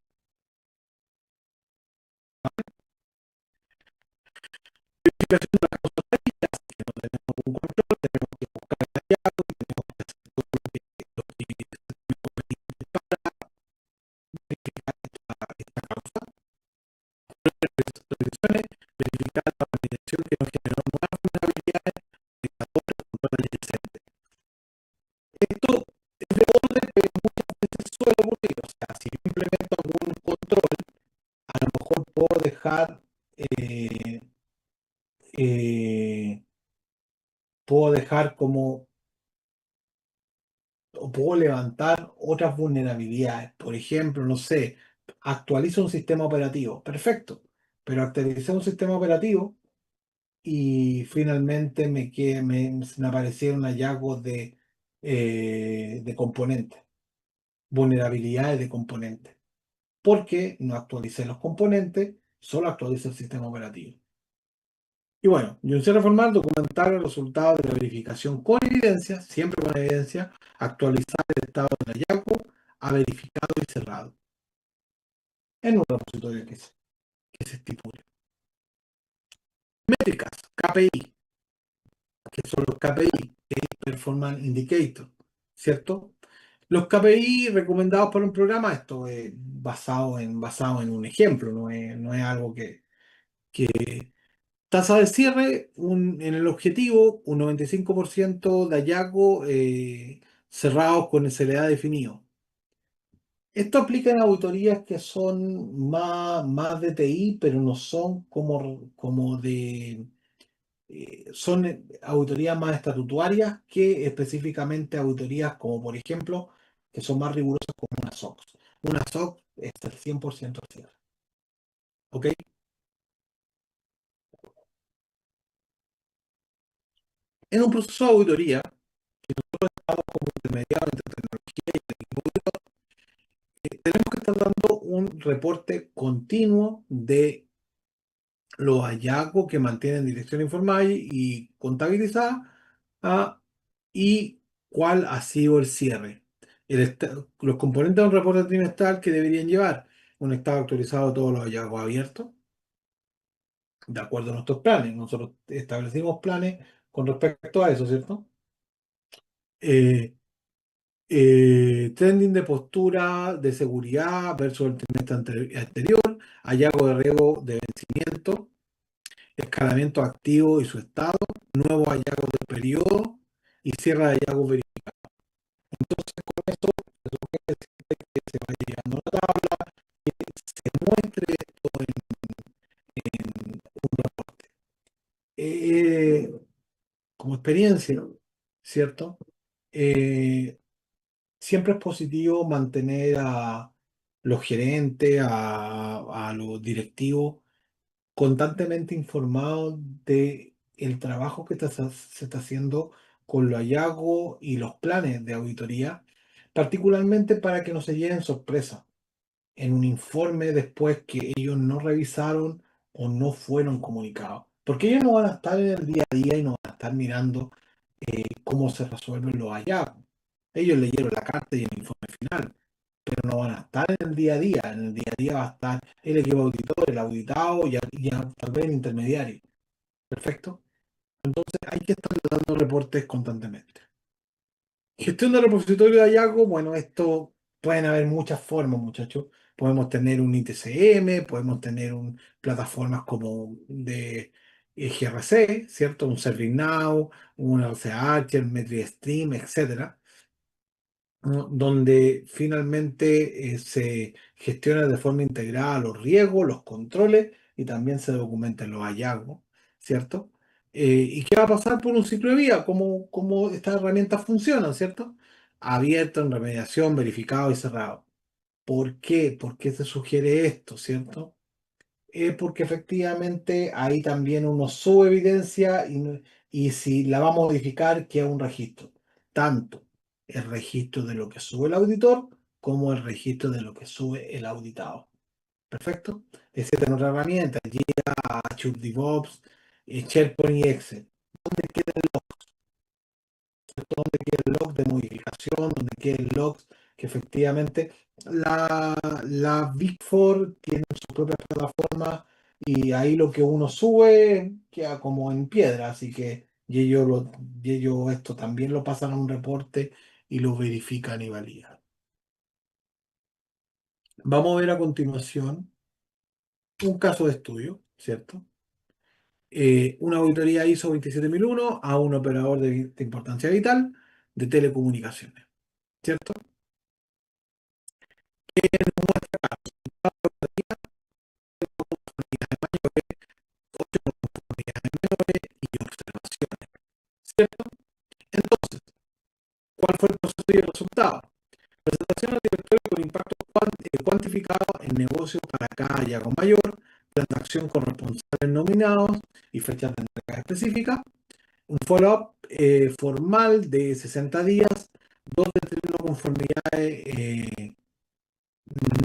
Speaker 1: Verificación de las cosas técnicas, que no tenemos un control, tenemos que buscar el hallazgo, tenemos que hacer todo lo que es conveniente para verificar esta causa. Revisiones, verificar la validación que nos genera puedo dejar, eh, eh, puedo dejar como, o puedo levantar otras vulnerabilidades. Por ejemplo, no sé, actualizo un sistema operativo. Perfecto, pero actualicé un sistema operativo y finalmente me aparecieron hallazgos de componentes, vulnerabilidades de componentes, porque no actualicé los componentes, solo actualicé el sistema operativo. Y bueno, y un cierre formal, documentar el resultado de la verificación con evidencia, siempre con evidencia, actualizar el estado del hallazgo a verificado y cerrado en un repositorio que se estipule. Métricas, KPI, que son los KPI, Key Performance Indicator, ¿cierto? Los KPI recomendados por un programa, esto es basado en un ejemplo, no es algo que tasa de cierre, en el objetivo, un 95% de hallazgo cerrados con SLA definido. Esto aplica en auditorías que son más de TI, pero no son como de... son auditorías más estatutarias que específicamente auditorías como, por ejemplo, que son más rigurosas como una SOX. Una SOX es el 100% al cierre. ¿Ok? En un proceso de auditoría, como intermediario entre tecnología y técnico, tenemos que estar dando un reporte continuo de los hallazgos que mantienen dirección informada y contabilizada, ah, y cuál ha sido el cierre. Los componentes de un reporte trimestral que deberían llevar un estado actualizado de todos los hallazgos abiertos, de acuerdo a nuestros planes. Nosotros establecimos planes con respecto a eso, ¿cierto? Eh, Trending de postura de seguridad versus el trimestre anterior, hallazgo de riesgo de vencimiento, escalamiento activo y su estado, nuevos hallazgos del periodo y cierre de hallazgos verificados. Entonces, con eso se supone que se va llegando a la tabla, que se muestre esto en un reporte. Eh, Como experiencia, ¿cierto? Eh, Siempre es positivo mantener a los gerentes, a los directivos constantemente informados de el trabajo que se está haciendo con los hallazgos y los planes de auditoría, particularmente para que no se lleven sorpresas en un informe después que ellos no revisaron o no fueron comunicados. Porque ellos no van a estar en el día a día y no van a estar mirando cómo se resuelven los hallazgos. Ellos leyeron la carta y el informe final, pero no van a estar en el día a día. En el día a día va a estar el equipo auditor, el auditado y tal vez el intermediario. Perfecto. Entonces hay que estar dando reportes constantemente. Gestión de repositorio de hallazgo, bueno, esto pueden haber muchas formas, muchachos. Podemos tener un ITCM, podemos tener plataformas como de GRC, ¿cierto? Un ServiceNow, un LCH, el MetriStream, etcétera, ¿no? Donde finalmente se gestiona de forma integrada los riesgos, los controles y también se documentan los hallazgos, ¿cierto? ¿Y qué va a pasar por un ciclo de vida? ¿Cómo estas herramientas funcionan, ¿cierto? Abierto, en remediación, verificado y cerrado. ¿Por qué? ¿Por qué se sugiere esto, ¿cierto? Porque efectivamente ahí también uno sube evidencia y si la va a modificar, queda un registro. Tanto el registro de lo que sube el auditor como el registro de lo que sube el auditado. ¿Perfecto? Existen otras herramientas, Jira, Azure DevOps, SharePoint y Excel. ¿Dónde queda el donde quede el log de modificación, donde quede el log que efectivamente la Big Four tiene su propia plataforma y ahí lo que uno sube queda como en piedra, así que y ellos esto también lo pasan a un reporte y lo verifican y validan. Vamos a ver a continuación un caso de estudio, ¿cierto? Una auditoría ISO 27001 a un operador de importancia vital de telecomunicaciones, ¿cierto? ¿Cuál fue el proceso y el resultado? Presentación al directorio con impacto cuantificado en negocio para cada llago mayor, transacción con responsables nominados y fechas de entrega específicas, un follow-up formal de 60 días, dos de tres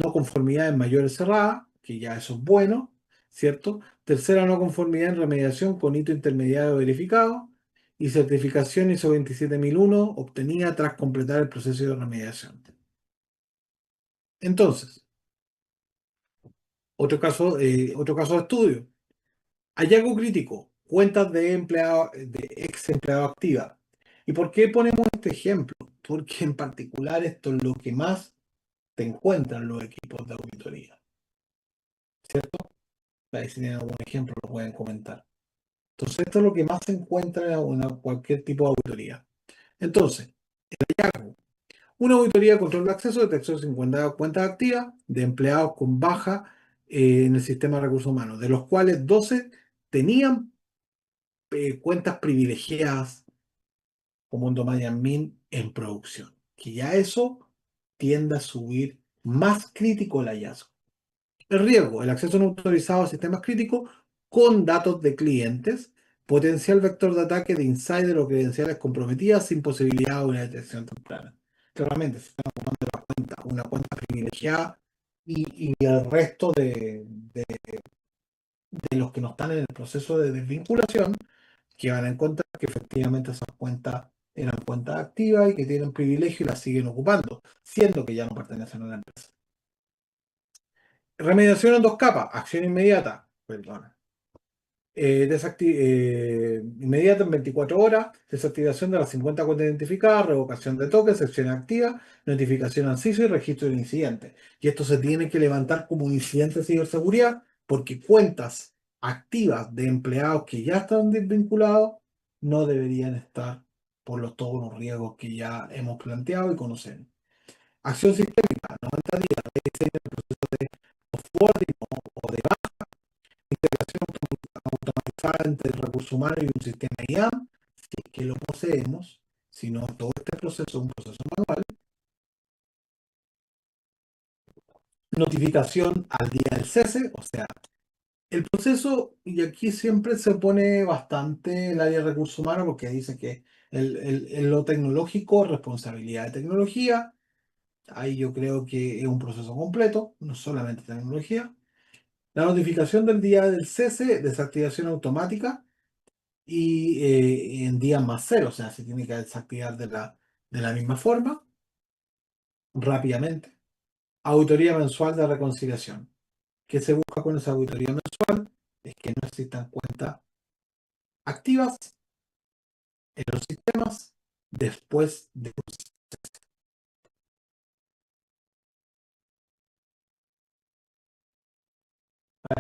Speaker 1: no conformidades mayores cerradas, que ya eso es bueno, ¿cierto? Tercera, no conformidad en remediación con hito intermediario verificado y certificación ISO 27001 obtenida tras completar el proceso de remediación. Entonces, otro caso de estudio. Hallazgo crítico, cuentas de empleado, de ex empleado activa. ¿Y por qué ponemos este ejemplo? Porque en particular esto es lo que más te encuentran los equipos de auditoría, ¿cierto? Ahí si tienen algún ejemplo lo pueden comentar. Entonces esto es lo que más se encuentra en cualquier tipo de auditoría. Entonces, hallazgo. Una auditoría de control de acceso detectó 50 cuentas activas de empleados con baja en el sistema de recursos humanos, de los cuales 12 tenían cuentas privilegiadas como un domain admin en producción, que ya eso tiende a subir más crítico el hallazgo. El riesgo, el acceso no autorizado a sistemas críticos con datos de clientes, potencial vector de ataque de insider o credenciales comprometidas sin posibilidad de una detección temprana. Claramente, si estamos tomando la cuenta, una cuenta privilegiada y el resto de los que no están en el proceso de desvinculación, que van a encontrar que efectivamente esas cuentas eran cuentas activas y que tienen privilegio y las siguen ocupando, siendo que ya no pertenecen a la empresa. Remediación en dos capas, acción inmediata, perdón. Inmediata en 24 horas, desactivación de las 50 cuentas identificadas, revocación de tokens, sección activa, notificación al CISO y registro del incidente. Y esto se tiene que levantar como un incidente de ciberseguridad porque cuentas activas de empleados que ya están desvinculados no deberían estar por todos los riesgos que ya hemos planteado y conocemos. Acción sistémica, 90 días, rediseño del proceso de offboarding o de integración automatizada entre el recurso humano y un sistema IAM, si es que lo poseemos, si no todo este proceso es un proceso manual. Notificación al día del cese, o sea, el proceso, y aquí siempre se pone bastante el área de recursos humanos porque dice que lo tecnológico, responsabilidad de tecnología, ahí yo creo que es un proceso completo, no solamente tecnología. La notificación del día del cese, desactivación automática, y en días más cero, o sea, se tiene que desactivar de la misma forma, rápidamente. Auditoría mensual de reconciliación. ¿Qué se busca con esa auditoría mensual? Es que no existan cuentas activas en los sistemas después de la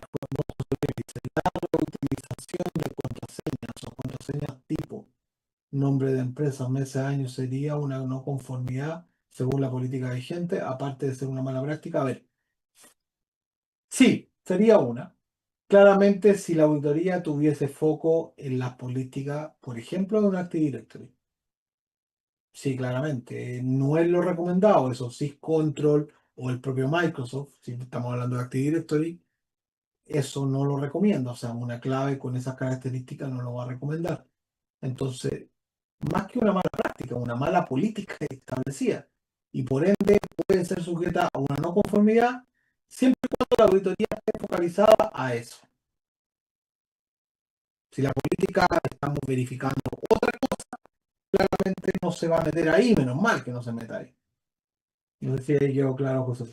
Speaker 1: utilización de contraseñas o contraseñas tipo nombre de empresa, meses, años sería una no conformidad según la política vigente, aparte de ser una mala práctica. A ver, sí, sería una. Claramente, si la auditoría tuviese foco en las políticas, por ejemplo, de un Active Directory. Sí, claramente. No es lo recomendado, eso sí, Control o el propio Microsoft, si estamos hablando de Active Directory, eso no lo recomienda. O sea, una clave con esas características no lo va a recomendar. Entonces, más que una mala práctica, una mala política establecida. Y por ende puede ser sujeta a una no conformidad siempre y cuando la auditoría esté focalizada a eso. Si la política estamos verificando otra cosa, claramente no se va a meter ahí, menos mal que no se meta ahí. No sé si ahí quedó claro, José.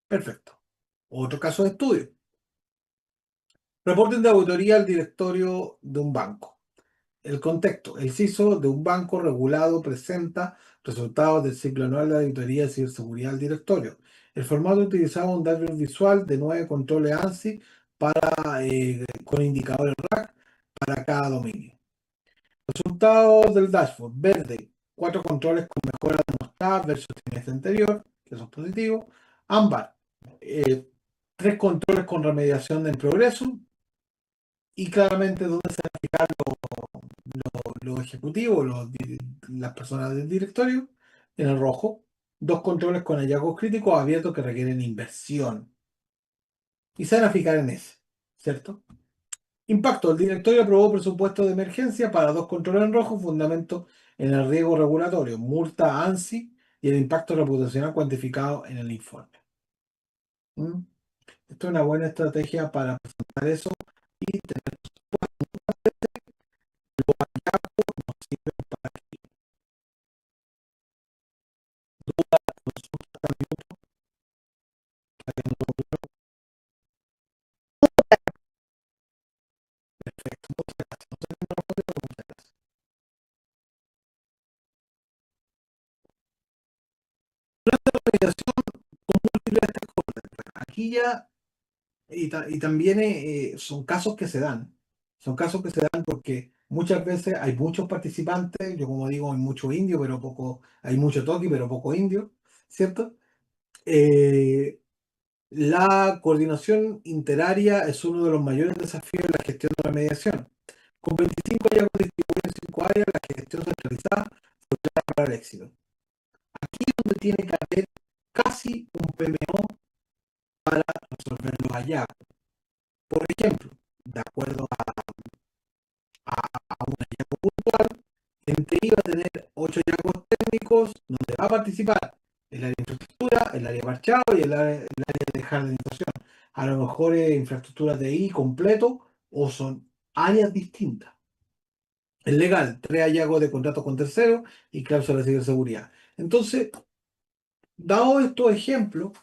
Speaker 1: Perfecto. Otro caso de estudio. Reporten de auditoría al directorio de un banco. El contexto. El CISO de un banco regulado presenta resultados del ciclo anual de auditoría de ciberseguridad al directorio. El formato utilizaba un dashboard visual de 9 controles ANSI con indicadores RAC para cada dominio. Resultados del dashboard. Verde, 4 controles con mejora demostrada versus trimestre anterior, que eso es positivo. Ámbar, 3 controles con remediación en progreso. Y claramente dónde se van a fijar los ejecutivos, las personas del directorio, en el rojo. Dos controles con hallazgos críticos abiertos que requieren inversión. Y se van a fijar en ese, ¿cierto? Impacto. El directorio aprobó presupuesto de emergencia para dos controles en rojo, fundamento en el riesgo regulatorio, multa ANSI y el impacto reputacional cuantificado en el informe. ¿Mm? Esto es una buena estrategia para presentar eso y tener mediación con múltiples stakeholders. Aquí ya, y también son casos que se dan. Son casos que se dan porque muchas veces hay muchos participantes, yo como digo, hay mucho indio, pero poco, hay mucho toki, pero poco indio, ¿cierto? Eh, La coordinación interárea es uno de los mayores desafíos de la gestión de la mediación. Con 25 hallazgos distribuidos en 5 áreas, la gestión centralizada fue clave para el éxito. Aquí es donde tiene que haber casi un PMO para resolver los hallazgos. Por ejemplo, de acuerdo a un hallazgo puntual, en TI va a tener 8 hallazgos técnicos donde va a participar el área de infraestructura, el área de parchado y el área de jardinización. A lo mejor es infraestructura TI completo o son áreas distintas. El legal, 3 hallazgos de contratos con terceros y cláusulas de ciberseguridad. Entonces, dado estos ejemplos,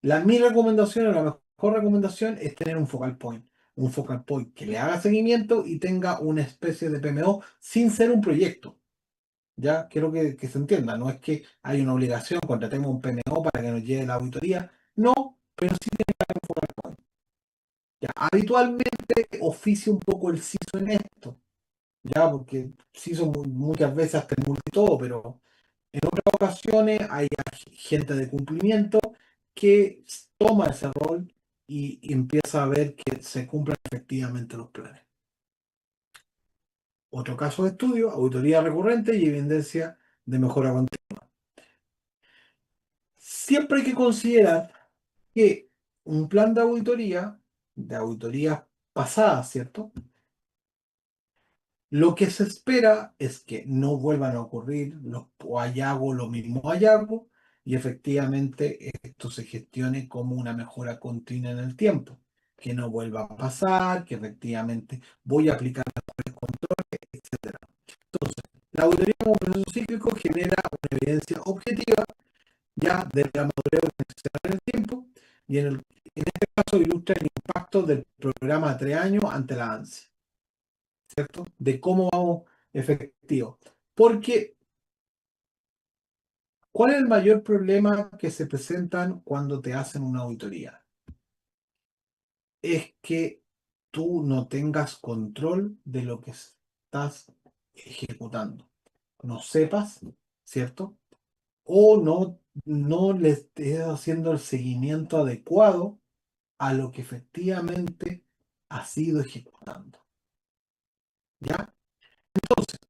Speaker 1: mi recomendación o la mejor recomendación es tener un focal point. Un focal point que le haga seguimiento y tenga una especie de PMO sin ser un proyecto. Ya quiero que se entienda, no es que hay una obligación, contratemos un PMO para que nos lleve la auditoría, no, pero sí tiene que haber un focal point. Ya, habitualmente oficia un poco el CISO en esto, ya, porque CISO muchas veces hasta el multi todo, pero en otras ocasiones hay gente de cumplimiento que toma ese rol y empieza a ver que se cumplan efectivamente los planes. Otro caso de estudio, auditoría recurrente y evidencia de mejora continua. Siempre hay que considerar que un plan de auditorías pasadas, ¿cierto? Lo que se espera es que no vuelvan a ocurrir los mismos hallazgos y efectivamente esto se gestione como una mejora continua en el tiempo. Que no vuelva a pasar, que efectivamente voy a aplicar mejores controles, etcétera. Entonces, la auditoría como proceso cíclico genera una evidencia objetiva ya de la madurez organizacional en el tiempo y en este caso ilustra el impacto del programa de 3 años ante la ANSI, ¿cierto? De cómo vamos efectivo. Porque, ¿cuál es el mayor problema que se presentan cuando te hacen una auditoría? Es que tú no tengas control de lo que estás ejecutando. No sepas, ¿cierto? O no le estés haciendo el seguimiento adecuado a lo que efectivamente ha sido ejecutando. ¿Ya? Entonces,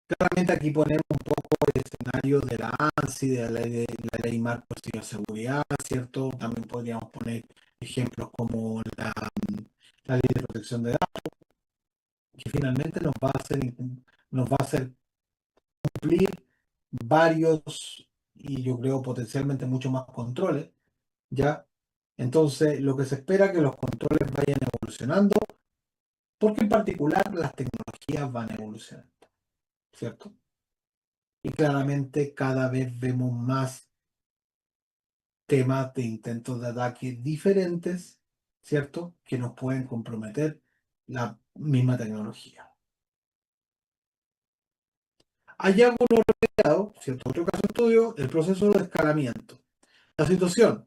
Speaker 1: claramente aquí ponemos un poco el escenario de la ANSI, la ley marco de ciberseguridad, ¿cierto? También podríamos poner ejemplos como la ley de protección de datos, que finalmente nos va a hacer cumplir varios y yo creo potencialmente mucho más controles, ¿ya? Entonces, lo que se espera es que los controles vayan evolucionando, porque en particular las tecnologías van evolucionando, ¿cierto? Y claramente cada vez vemos más temas de intentos de ataque diferentes, ¿cierto? Que nos pueden comprometer la misma tecnología. Hallazgo no remediado, ¿cierto? Otro caso de estudio, el proceso de escalamiento. La situación,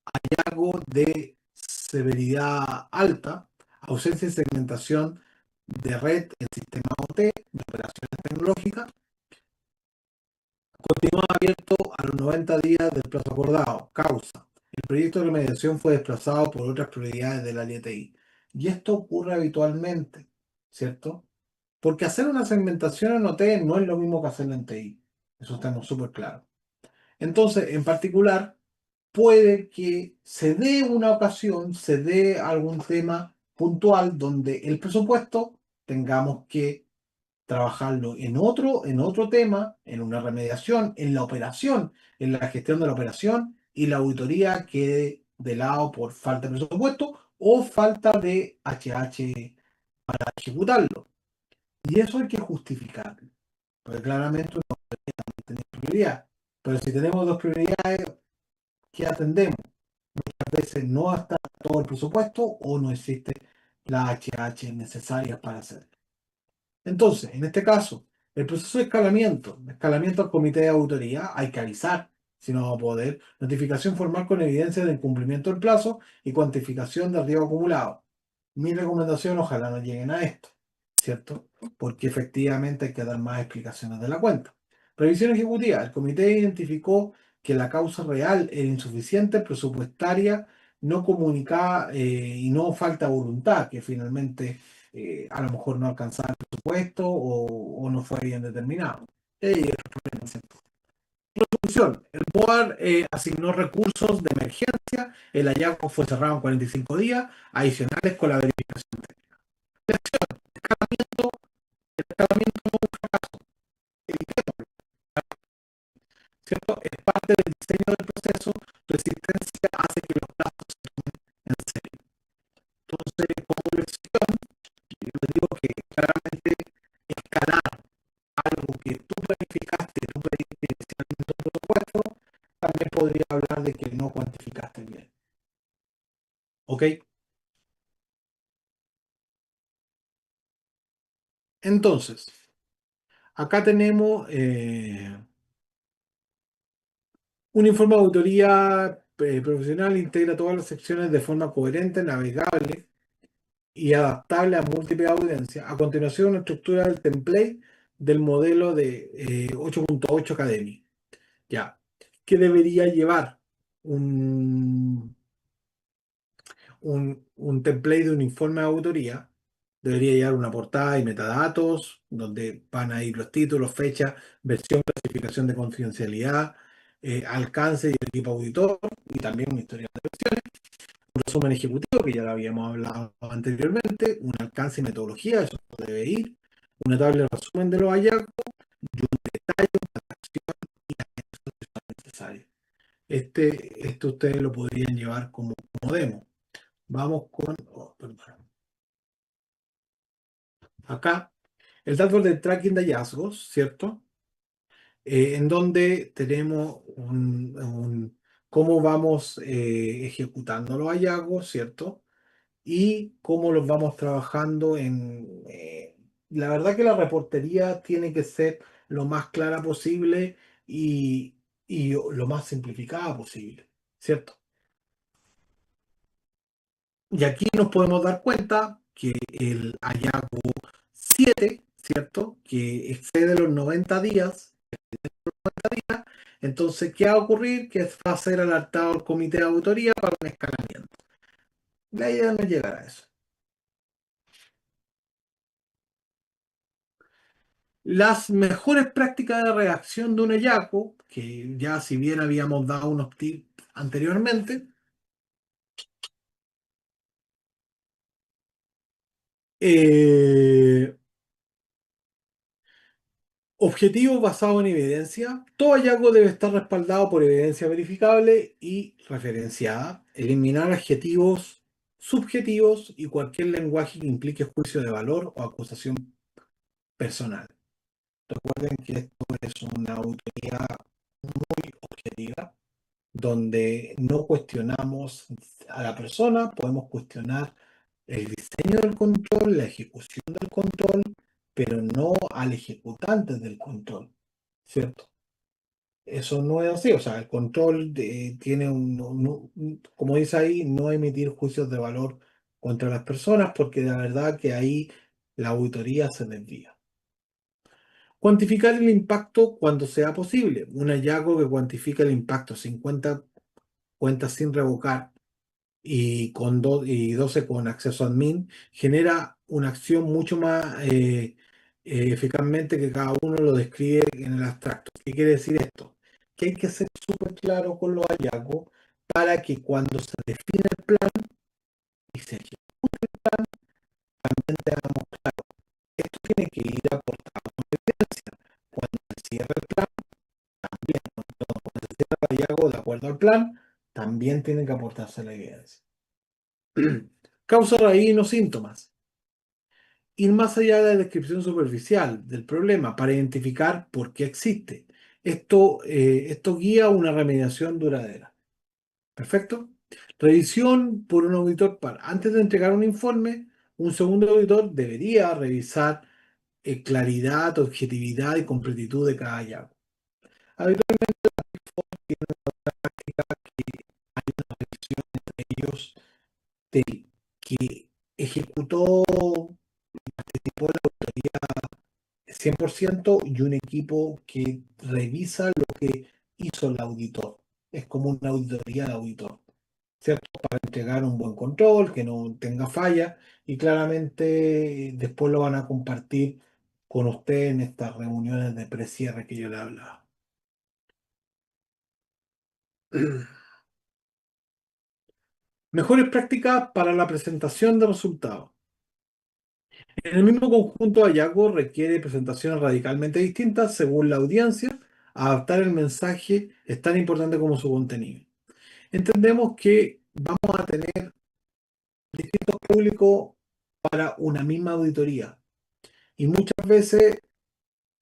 Speaker 1: hallazgo de severidad alta, ausencia de segmentación de red en sistema OT, de operaciones tecnológicas, continúa abierto a los 90 días del plazo acordado. Causa. El proyecto de remediación fue desplazado por otras prioridades del área TI. Y esto ocurre habitualmente, ¿cierto? Porque hacer una segmentación en OT no es lo mismo que hacerlo en TI. Eso estamos súper claros. Entonces, en particular, puede que se dé una ocasión, se dé algún tema puntual donde el presupuesto tengamos que trabajarlo en otro tema, en una remediación, en la operación, en la gestión de la operación y la auditoría quede de lado por falta de presupuesto o falta de HH para ejecutarlo. Y eso hay que justificarlo, porque claramente uno tiene prioridad. Pero si tenemos dos prioridades, ¿qué atendemos? A veces no está todo el presupuesto o no existe la HH necesaria para hacerlo. Entonces, en este caso, el proceso de escalamiento al comité de auditoría, hay que avisar si no va a poder, notificación formal con evidencia del incumplimiento del plazo y cuantificación del riesgo acumulado. Mi recomendación, ojalá no lleguen a esto, ¿cierto? Porque efectivamente hay que dar más explicaciones de la cuenta. Revisión ejecutiva. El comité identificó que la causa real era insuficiente presupuestaria, no comunicada y no falta voluntad, que finalmente a lo mejor no alcanzaba el presupuesto o no fue bien determinado. Solución. El BOAR asignó recursos de emergencia, el hallazgo fue cerrado en 45 días, adicionales con la verificación. Escalamiento, el escalamiento no es un fracaso, evitémoslo, ¿cierto? Es parte del diseño del proceso, resistencia hace que los plazos se tomen en serio. Entonces, como lección, yo les digo que claramente escalar algo que tú planificaste, tú pediste inicialmente un presupuesto, también podría hablar de que no cuantificaste bien. ¿Ok? Entonces, acá tenemos un informe de auditoría profesional, integra todas las secciones de forma coherente, navegable y adaptable a múltiples audiencias. A continuación, una estructura del template del modelo de 8.8 Academy. Ya. ¿Qué debería llevar? Un, un template de un informe de auditoría. Debería llevar una portada y metadatos, donde van a ir los títulos, fecha, versión, clasificación de confidencialidad, alcance y el equipo auditor, y también una historia de versiones, un resumen ejecutivo, que ya lo habíamos hablado anteriormente, un alcance y metodología, eso debe ir, una tabla de resumen de los hallazgos y un detalle, una acción y las acciones necesarias. Esto ustedes lo podrían llevar como demo. Vamos con, oh, perdón. Acá, el dashboard de tracking de hallazgos, ¿cierto? En donde tenemos cómo vamos ejecutando los hallazgos, ¿cierto? Y cómo los vamos trabajando la verdad que la reportería tiene que ser lo más clara posible y lo más simplificada posible, ¿cierto? Y aquí nos podemos dar cuenta que el hallazgo 7, ¿cierto? Que excede los 90 días. Entonces, ¿qué va a ocurrir? Que va a ser alertado el comité de auditoría para un escalamiento. La idea no es llegar a eso. Las mejores prácticas de redacción de un hallazgo, que ya si bien habíamos dado unos tips anteriormente, eh, objetivo basado en evidencia. Todo hallazgo debe estar respaldado por evidencia verificable y referenciada. Eliminar adjetivos subjetivos y cualquier lenguaje que implique juicio de valor o acusación personal. Recuerden que esto es una auditoría muy objetiva, donde no cuestionamos a la persona, podemos cuestionar el diseño del control, la ejecución del control, pero no al ejecutante del control, ¿cierto? Eso no es así, o sea, el control tiene como dice ahí, no emitir juicios de valor contra las personas, porque de verdad que ahí la auditoría se desvía. Cuantificar el impacto cuando sea posible. Un hallazgo que cuantifica el impacto 50 cuentas sin revocar y 12 con acceso admin, genera una acción mucho más eficazmente que cada uno lo describe en el abstracto. ¿Qué quiere decir esto? Que hay que ser súper claro con los hallazgos para que cuando se define el plan y se ejecuta, también tengamos claro, esto tiene que ir aportado con evidencia. Cuando se cierra el plan, también, cuando se cierra el hallazgo de acuerdo al plan, también tiene que aportarse la evidencia. Causa raíz y no síntomas. Ir más allá de la descripción superficial del problema para identificar por qué existe. Esto guía una remediación duradera. ¿Perfecto? Revisión por un auditor para. Antes de entregar un informe, un segundo auditor debería revisar claridad, objetividad y completitud de cada hallazgo. Habitualmente tienen una práctica que hay una revisión entre ellos del que ejecutó, participó en la auditoría 100% y un equipo que revisa lo que hizo el auditor. Es como una auditoría de auditor, ¿cierto? Para entregar un buen control, que no tenga falla y claramente después lo van a compartir con usted en estas reuniones de precierre que yo le hablaba. Mejores prácticas para la presentación de resultados. En el mismo conjunto de hallazgos requiere presentaciones radicalmente distintas según la audiencia. Adaptar el mensaje es tan importante como su contenido. Entendemos que vamos a tener distintos públicos para una misma auditoría y muchas veces,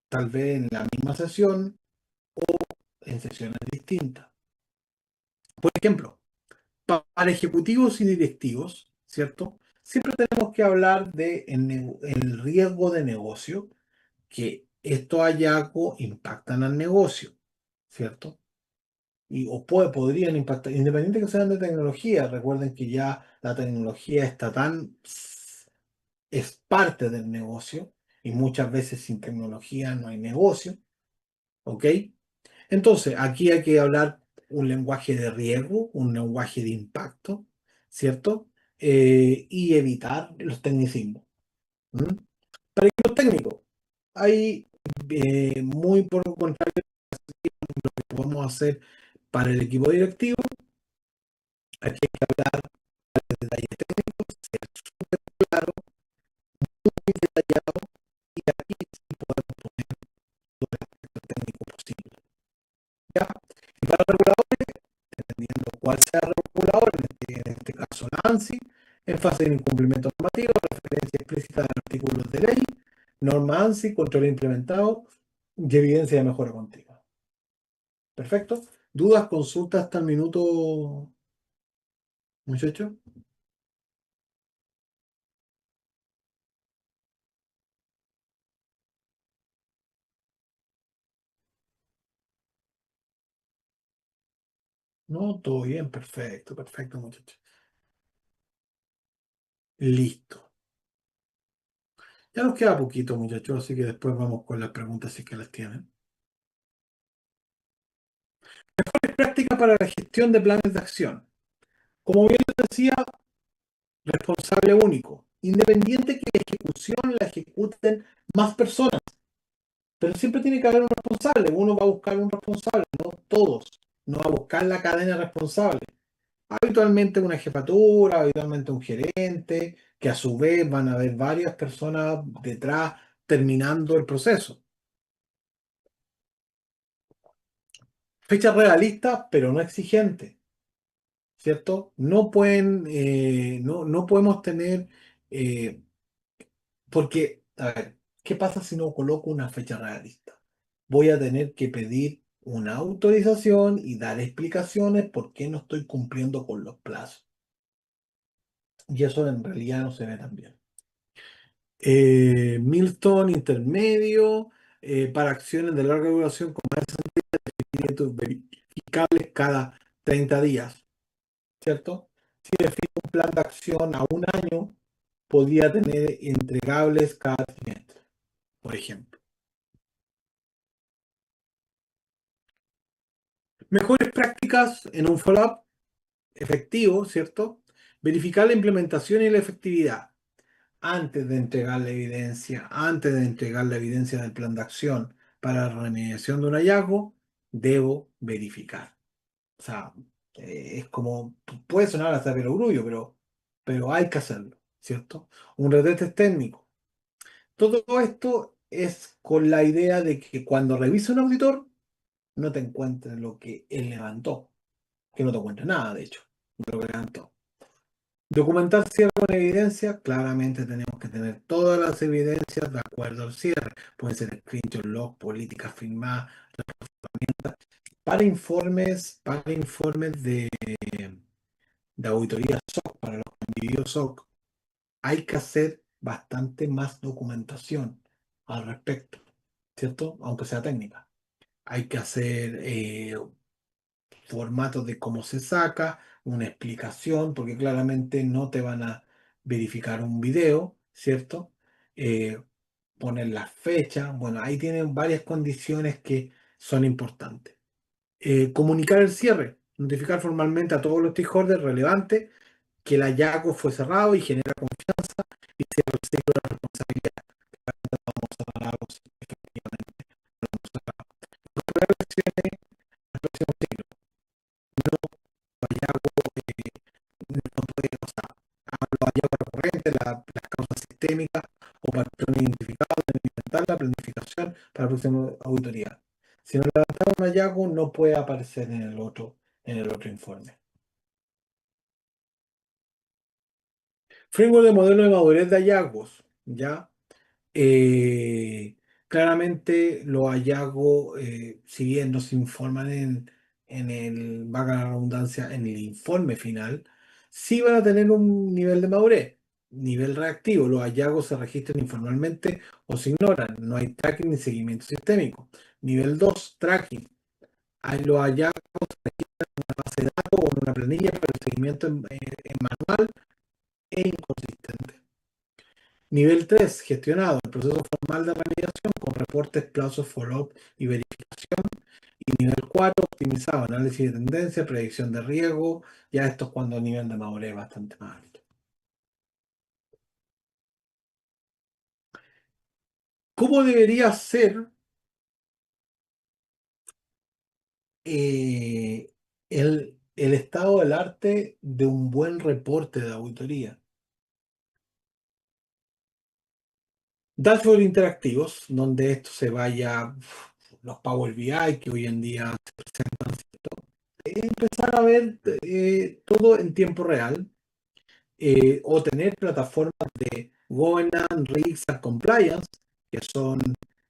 Speaker 1: tal vez en la misma sesión o en sesiones distintas. Por ejemplo, para ejecutivos y directivos, ¿cierto? Siempre tenemos que hablar de el riesgo de negocio, que estos hallazgos impactan al negocio, ¿cierto? Podrían impactar, independiente que sean de tecnología. Recuerden que ya la tecnología está es parte del negocio y muchas veces sin tecnología no hay negocio, ¿ok? Entonces, aquí hay que hablar un lenguaje de riesgo, un lenguaje de impacto, ¿cierto? Y evitar los tecnicismos. ¿M? Para equipos técnicos, hay muy por el contrario lo que podemos hacer para el equipo directivo. Aquí hay que hablar de detalles técnicos, ser súper claro, muy detallado y aquí sí podemos poner todo el aspecto técnico posible. ¿Ya? Y para reguladores, dependiendo cuál sea el regulador, en este caso la ANSI, énfasis en incumplimiento normativo, referencia explícita de artículos de ley, norma ANSI, control implementado y evidencia de mejora continua. Perfecto. ¿Dudas, consultas hasta el minuto, muchachos? No, todo bien, perfecto, perfecto, muchachos. Listo. Ya nos queda poquito, muchachos, así que después vamos con las preguntas si es que las tienen. Práctica para la gestión de planes de acción. Como bien les decía, responsable único. Independiente que la ejecución la ejecuten más personas, pero siempre tiene que haber un responsable. Uno va a buscar un responsable, no todos. No va a buscar la cadena responsable. Habitualmente una jefatura, habitualmente un gerente, que a su vez van a haber varias personas detrás terminando el proceso. Fechas realistas, pero no exigentes, ¿cierto? No podemos tener, eh, porque, a ver, ¿qué pasa si no coloco una fecha realista? Voy a tener que pedir una autorización y dar explicaciones por qué no estoy cumpliendo con los plazos. Y eso en realidad no se ve tan bien. Milestone intermedio, para acciones de larga duración con más de 500 verificables cada 30 días, ¿cierto? Si define un plan de acción a un año, podría tener entregables cada trimestre, por ejemplo. Mejores prácticas en un follow-up efectivo, ¿cierto? Verificar la implementación y la efectividad. Antes de entregar la evidencia, antes de entregar la evidencia del plan de acción para la remediación de un hallazgo, debo verificar. O sea, es como, puede sonar hasta perogrullo, pero hay que hacerlo, ¿cierto? Un retest técnico. Todo esto es con la idea de que cuando revise un auditor, no te encuentre lo que él levantó, que no te encuentre nada, de hecho, de lo que levantó. Documentar cierre con evidencia, claramente tenemos que tener todas las evidencias de acuerdo al cierre. Pueden ser screenshot, log, políticas firmadas, para informes de auditoría SOC, para los que han vivido SOC, hay que hacer bastante más documentación al respecto, ¿cierto? Aunque sea técnica. Hay que hacer formatos de cómo se saca, una explicación, porque claramente no te van a verificar un video, ¿cierto? Eh, Poner la fecha, bueno, ahí tienen varias condiciones que son importantes. Comunicar el cierre, notificar formalmente a todos los stakeholders relevantes que el hallazgo fue cerrado y genera confianza y cierra el ciclo de responsabilidad. Vamos a cerrar algo si efectivamente no hemos cerrado. Mejorar acciones al próximo ciclo. No hallazgo, no puede, o sea, los hallazgos recurrentes, las causas sistémicas o patrones identificados deben implementar la planificación para la próxima auditoría. Si no levantamos un hallazgo, no puede aparecer en el otro informe. Framework de modelo de madurez de hallazgos, ¿ya? Eh, Claramente los hallazgos, si bien no se informan valga la redundancia, en el informe final, sí van a tener un nivel de madurez, nivel reactivo. Los hallazgos se registran informalmente o se ignoran, no hay tracking ni seguimiento sistémico. Nivel 2 tracking. Los hallazgos en una base de datos o en una planilla, pero el seguimiento en manual e inconsistente. Nivel 3 gestionado, el proceso formal de remediación con reportes, plazos, follow-up y verificación. Y nivel 4 optimizado, análisis de tendencia, predicción de riesgo. Ya esto es cuando el nivel de madurez es bastante más alto. ¿Cómo debería ser eh, el estado del arte de un buen reporte de auditoría? Dashboard interactivos, donde esto se vaya, los Power BI que hoy en día se presentan, ¿cierto? Empezar a ver todo en tiempo real, o tener plataformas de governance, risk and compliance que son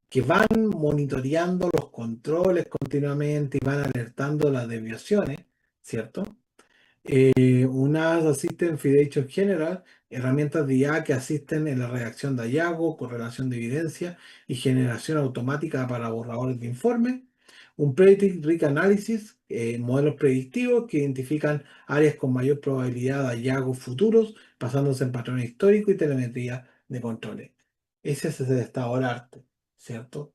Speaker 1: que van monitoreando los controles continuamente y van alertando las desviaciones, ¿cierto? Unas asisten Fidation General, herramientas de IA que asisten en la redacción de hallazgos, correlación de evidencia y generación automática para borradores de informe. Un Predictive Risk Analysis, modelos predictivos que identifican áreas con mayor probabilidad de hallazgos futuros, basándose en patrones históricos y telemetría de controles. Ese es el estado del arte, ¿cierto?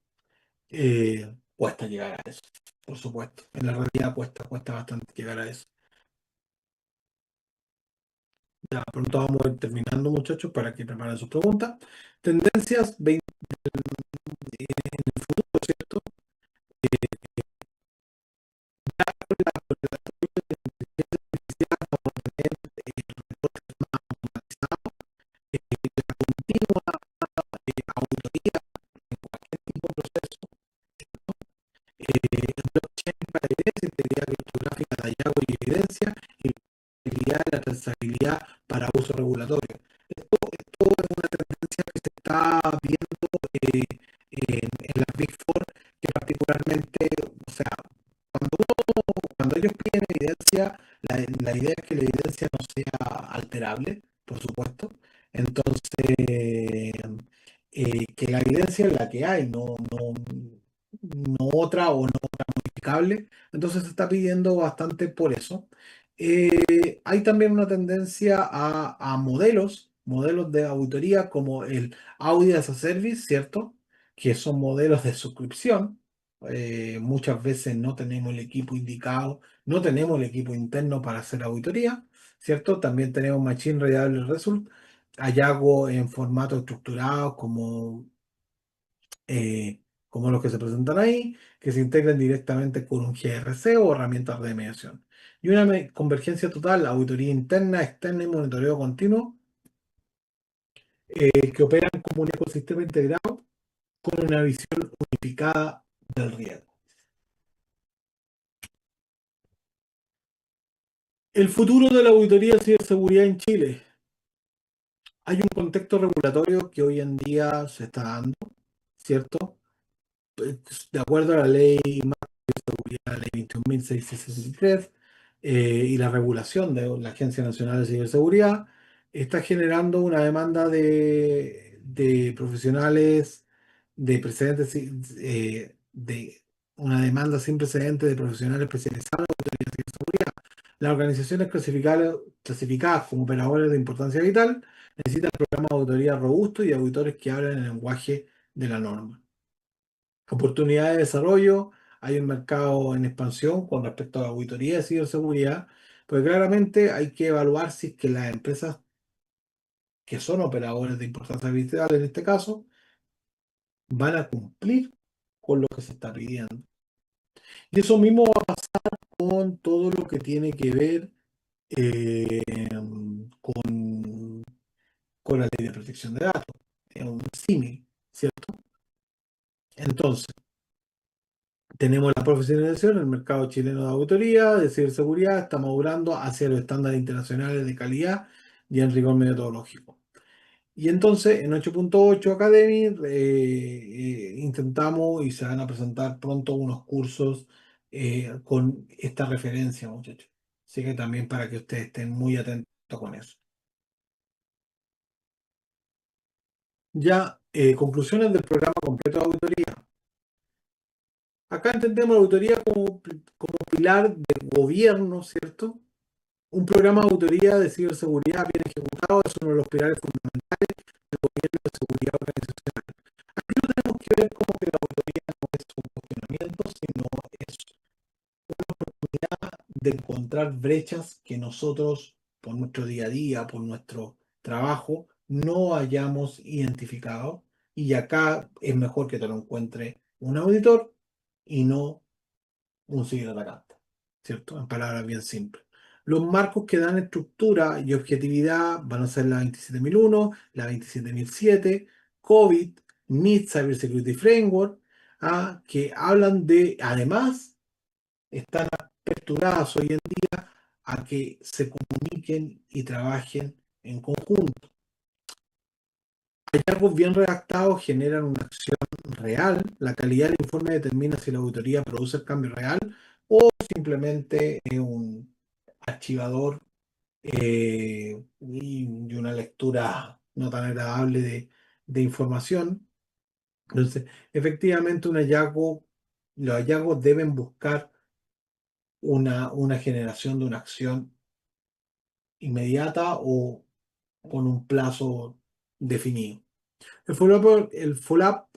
Speaker 1: Cuesta llegar a eso, por supuesto. En la realidad cuesta bastante llegar a eso. Ya pronto vamos a ir terminando, muchachos, para que preparen sus preguntas. Tendencias 20 en el futuro, ¿cierto? Vamos a tener reportes más automatizados, la continua auditoría en cualquier tipo de proceso, blockchain para evidencia, integridad criptográfica de hallazgo y evidencia, y la trazabilidad para uso regulatorio. Esto es una tendencia que se está viendo en las Big Four, que particularmente, o sea, cuando ellos piden evidencia, la idea es que la evidencia no sea alterable, por supuesto. Entonces, que la evidencia es la que hay, no otra o no otra modificable. Entonces se está pidiendo bastante por eso. Hay también una tendencia a modelos de auditoría como el Audit as a Service, ¿cierto? Que son modelos de suscripción. Muchas veces no tenemos el equipo indicado, no tenemos el equipo interno para hacer auditoría, ¿cierto? También tenemos Machine Readable Result, hallazgos en formato estructurado como los que se presentan ahí, que se integran directamente con un GRC o herramientas de mediación. Y una convergencia total, auditoría interna, externa y monitoreo continuo, que operan como un ecosistema integrado con una visión unificada del riesgo. El futuro de la auditoría de ciberseguridad en Chile. Hay un contexto regulatorio que hoy en día se está dando, ¿cierto? De acuerdo a la ley la ley 21.663 y la regulación de la Agencia Nacional de Ciberseguridad, está generando una demanda de profesionales de precedentes, de una demanda sin precedentes de profesionales especializados en autoridad de ciberseguridad. Las organizaciones clasificadas como operadores de importancia vital necesitan programas de auditoría robustos y auditores que hablen el lenguaje de la norma. Oportunidades de desarrollo, hay un mercado en expansión con respecto a la auditoría de ciberseguridad, pues claramente hay que evaluar si es que las empresas que son operadores de importancia vital en este caso van a cumplir con lo que se está pidiendo. Y eso mismo va a pasar con todo lo que tiene que ver eh, con, con la ley de protección de datos. Es un símil, ¿cierto? Entonces, tenemos la profesionalización, el mercado chileno de auditoría, de ciberseguridad, está madurando hacia los estándares internacionales de calidad y en rigor metodológico. Y entonces, en 8.8 Academy, intentamos y se van a presentar pronto unos cursos con esta referencia, muchachos. Así que también para que ustedes estén muy atentos con eso. Ya, conclusiones del programa completo de auditoría. Acá entendemos la auditoría como pilar del gobierno, ¿cierto? Un programa de auditoría de ciberseguridad bien ejecutado es uno de los pilares fundamentales del gobierno de seguridad organizacional. Aquí lo tenemos que ver como que la auditoría no es un cuestionamiento, sino es de encontrar brechas que nosotros, por nuestro día a día, por nuestro trabajo, no hayamos identificado. Y acá es mejor que te lo encuentre un auditor y no un ciberatacante, ¿cierto? En palabras bien simples. Los marcos que dan estructura y objetividad van a ser la 27001, la 27007, COVID, NIST Cybersecurity Framework, que hablan de, además, están aperturadas hoy en día a que se comuniquen y trabajen en conjunto. Hallazgos bien redactados generan una acción real. La calidad del informe determina si la auditoría produce el cambio real o simplemente es un archivador y una lectura no tan agradable de información. Entonces, efectivamente, los hallazgos deben buscar una generación de una acción inmediata o con un plazo definido. El follow-up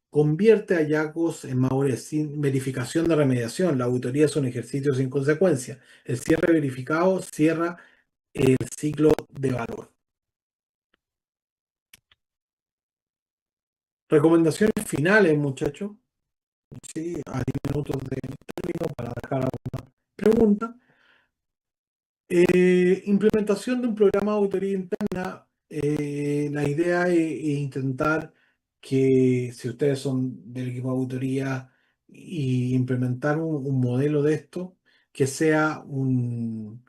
Speaker 1: convierte hallazgos en madurez sin verificación de remediación. La auditoría es un ejercicio sin consecuencia. El cierre verificado cierra el ciclo de valor. Recomendaciones finales, muchachos. Sí, a 10 minutos de término para dejar alguna pregunta. Implementación de un programa de auditoría interna. La idea es intentar que si ustedes son del equipo de auditoría y implementar un modelo de esto, que sea una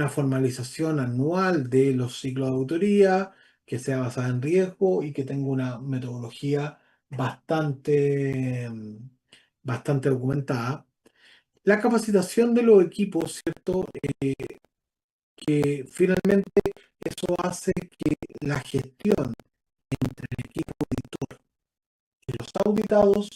Speaker 1: formalización anual de los ciclos de auditoría, que sea basada en riesgo y que tenga una metodología bastante documentada. La capacitación de los equipos, ¿cierto? Que finalmente eso hace que la gestión entre el equipo auditor y los auditados,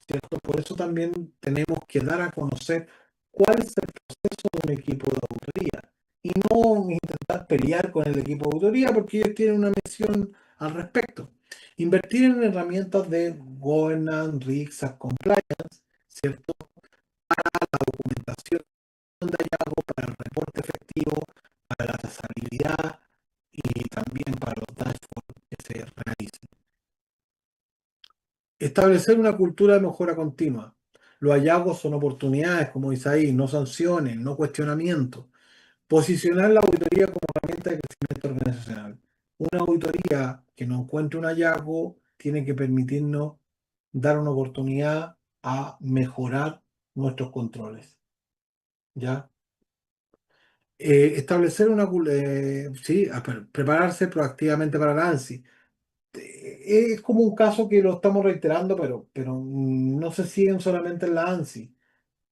Speaker 1: ¿cierto? Por eso también tenemos que dar a conocer cuál es el proceso de un equipo de auditoría y no intentar pelear con el equipo de auditoría porque ellos tienen una misión al respecto. Invertir en herramientas de governance, risk and compliance, ¿cierto? Documentación de hallazgo, para el reporte efectivo, para la trazabilidad y también para los dashboards que se realicen. Establecer una cultura de mejora continua. Los hallazgos son oportunidades, como dice ahí, no sanciones, no cuestionamientos. Posicionar la auditoría como herramienta de crecimiento organizacional. Una auditoría que no encuentre un hallazgo tiene que permitirnos dar una oportunidad a mejorar nuestros controles. ¿Ya? Establecer una... sí, prepararse proactivamente para el ANSI. Es como un caso que lo estamos reiterando, pero no se siguen solamente en la ANSI,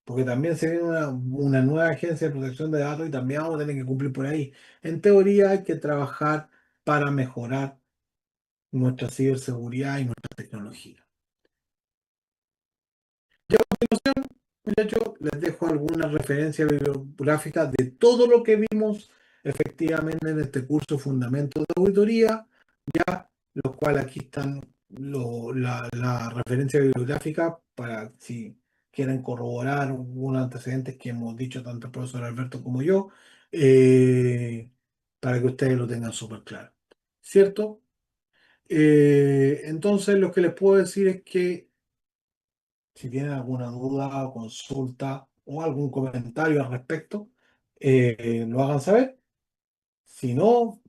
Speaker 1: porque también se viene una nueva agencia de protección de datos y también vamos a tener que cumplir por ahí. En teoría hay que trabajar para mejorar nuestra ciberseguridad y nuestra tecnología. Y a continuación, muchachos, les dejo algunas referencias bibliográficas de todo lo que vimos efectivamente en este curso Fundamentos de Auditoría, ya los cuales aquí están la referencia bibliográfica para si quieren corroborar algunos antecedentes que hemos dicho tanto el profesor Alberto como yo, eh, para que ustedes lo tengan súper claro. ¿Cierto? Entonces, lo que les puedo decir es que si tienen alguna duda o consulta o algún comentario al respecto, lo hagan saber. Si no,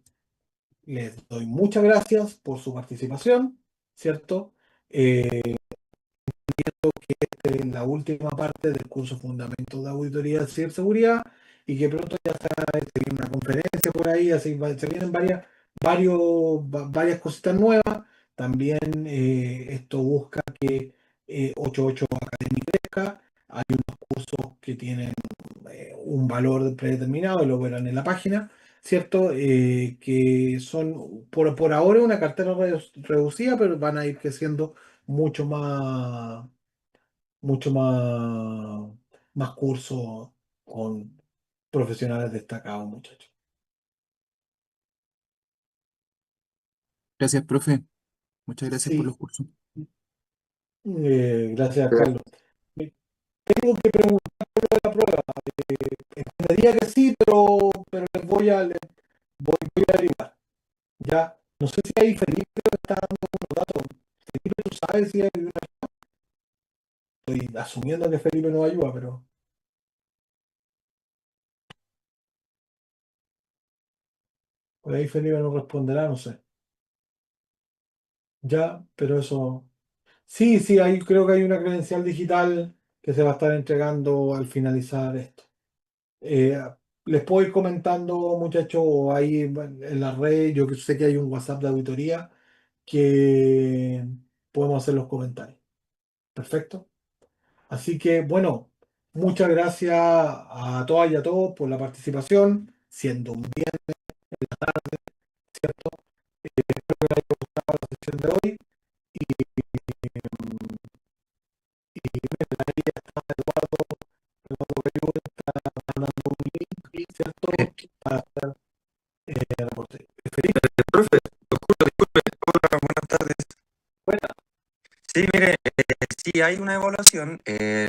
Speaker 1: les doy muchas gracias por su participación, ¿cierto? En la última parte del curso Fundamentos de Auditoría de Ciberseguridad y que pronto ya se viene una conferencia por ahí, así se vienen varias cositas nuevas. También esto busca que 88 Academy crezca. Hay unos cursos que tienen un valor predeterminado y lo verán en la página, ¿cierto? Que son por ahora una cartera reducida, pero van a ir creciendo mucho más más cursos con profesionales destacados, muchachos.
Speaker 2: Gracias, profe. Muchas gracias por
Speaker 1: Sí,
Speaker 2: los cursos.
Speaker 1: gracias, Carlos. Eh, Tengo que preguntar la prueba. Entendería que sí, pero voy a averiguar. Ya, no sé si ahí Felipe me está dando unos datos. Felipe, tú sabes si hay una... Estoy asumiendo que Felipe nos ayuda, pero por ahí Felipe no responderá, no sé. Ya, pero eso... Sí, sí, ahí creo que hay una credencial digital que se va a estar entregando al finalizar esto. Eh, Les puedo ir comentando, muchachos, ahí en la red, yo que sé que hay un WhatsApp de auditoría que podemos hacer los comentarios. Perfecto. Así que, bueno, muchas gracias a todas y a todos por la participación, siendo un día, ¿cierto? La sesión de hoy. Eduardo Cayuga está mandando un link, ¿cierto? Para hacer el reporte. Felipe,
Speaker 3: Profe, lo juro, disculpe. Hola, buenas tardes.
Speaker 1: buena.
Speaker 3: Sí, mire, sí hay una evaluación.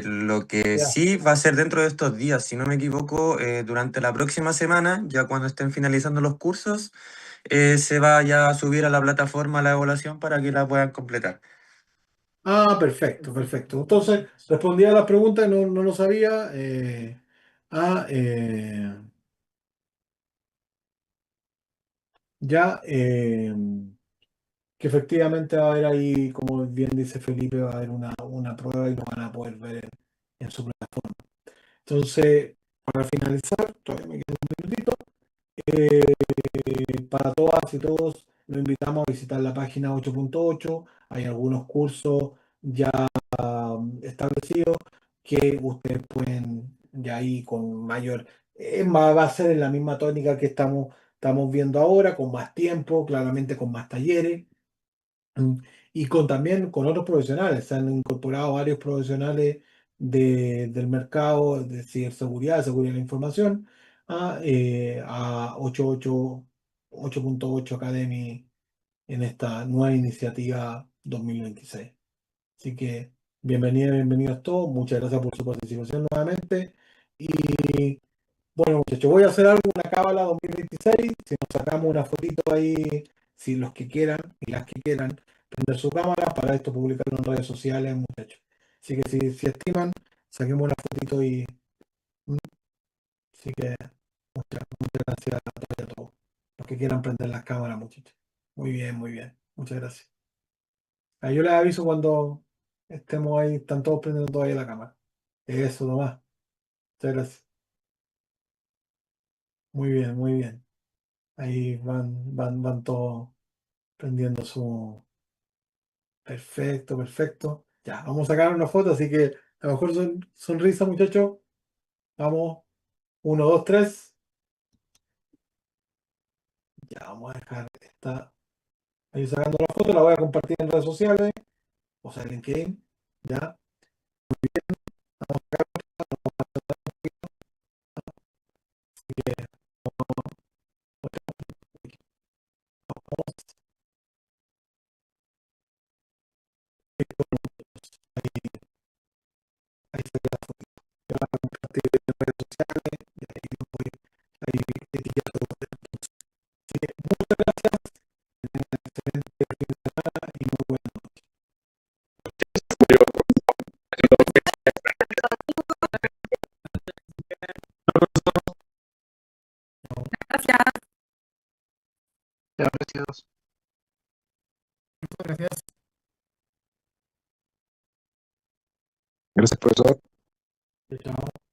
Speaker 3: Lo que
Speaker 1: Ya.
Speaker 3: sí va a ser dentro de estos días, si no me equivoco, durante la próxima semana, ya cuando estén finalizando los cursos, se va ya a subir a la plataforma la evaluación para que la puedan completar.
Speaker 1: Ah, perfecto, perfecto. Entonces, respondí a las preguntas, no lo sabía. Ah, ya, que efectivamente va a haber ahí, como bien dice Felipe, va a haber una prueba y lo van a poder ver en su plataforma. Entonces, para finalizar, todavía me queda un minutito. Para todas y todos, los invitamos a visitar la página 8.8. Hay algunos cursos ya establecidos que ustedes pueden ya ahí con mayor, va a ser en la misma tónica que estamos viendo ahora, con más tiempo, claramente con más talleres. Mm, Y también con otros profesionales, se han incorporado varios profesionales del mercado de ciberseguridad, de seguridad de la información, a 8.8 Academy en esta nueva iniciativa 2026. Así que bienvenidos todos, muchas gracias por su participación nuevamente Y bueno, muchachos, voy a hacer algo, una cábala 2026. Si nos sacamos una fotito ahí, si los que quieran y las que quieran, prender su cámara para esto publicarlo en redes sociales, muchachos. Así que si estiman, saquemos una fotito y. mm, Así que muchas gracias a todos y a todos. Los que quieran prender las cámaras, muchachos. Muy bien, muy bien. Muchas gracias. Ahí yo les aviso cuando estemos ahí, están todos prendiendo todavía la cámara. Eso nomás. Muchas gracias. Muy bien, muy bien. Ahí van todos prendiendo su. Perfecto, perfecto. Ya, vamos a sacar una foto, así que a lo mejor sonrisa, muchachos. Vamos. Uno, dos, tres. Ya, vamos a dejar esta ahí sacando la foto, la voy a compartir en redes sociales, o sea, en LinkedIn. Ya, vamos a sacar ahí saqué la foto. Ya la voy a compartir en redes sociales y ahí voy ahí etiquetando. Así que muchas gracias, excelente fin de semana y muy buenas noches.
Speaker 4: Gracias.
Speaker 2: Ya, gracias.
Speaker 1: Muchas gracias.
Speaker 2: Gracias, profesor.
Speaker 1: Chao.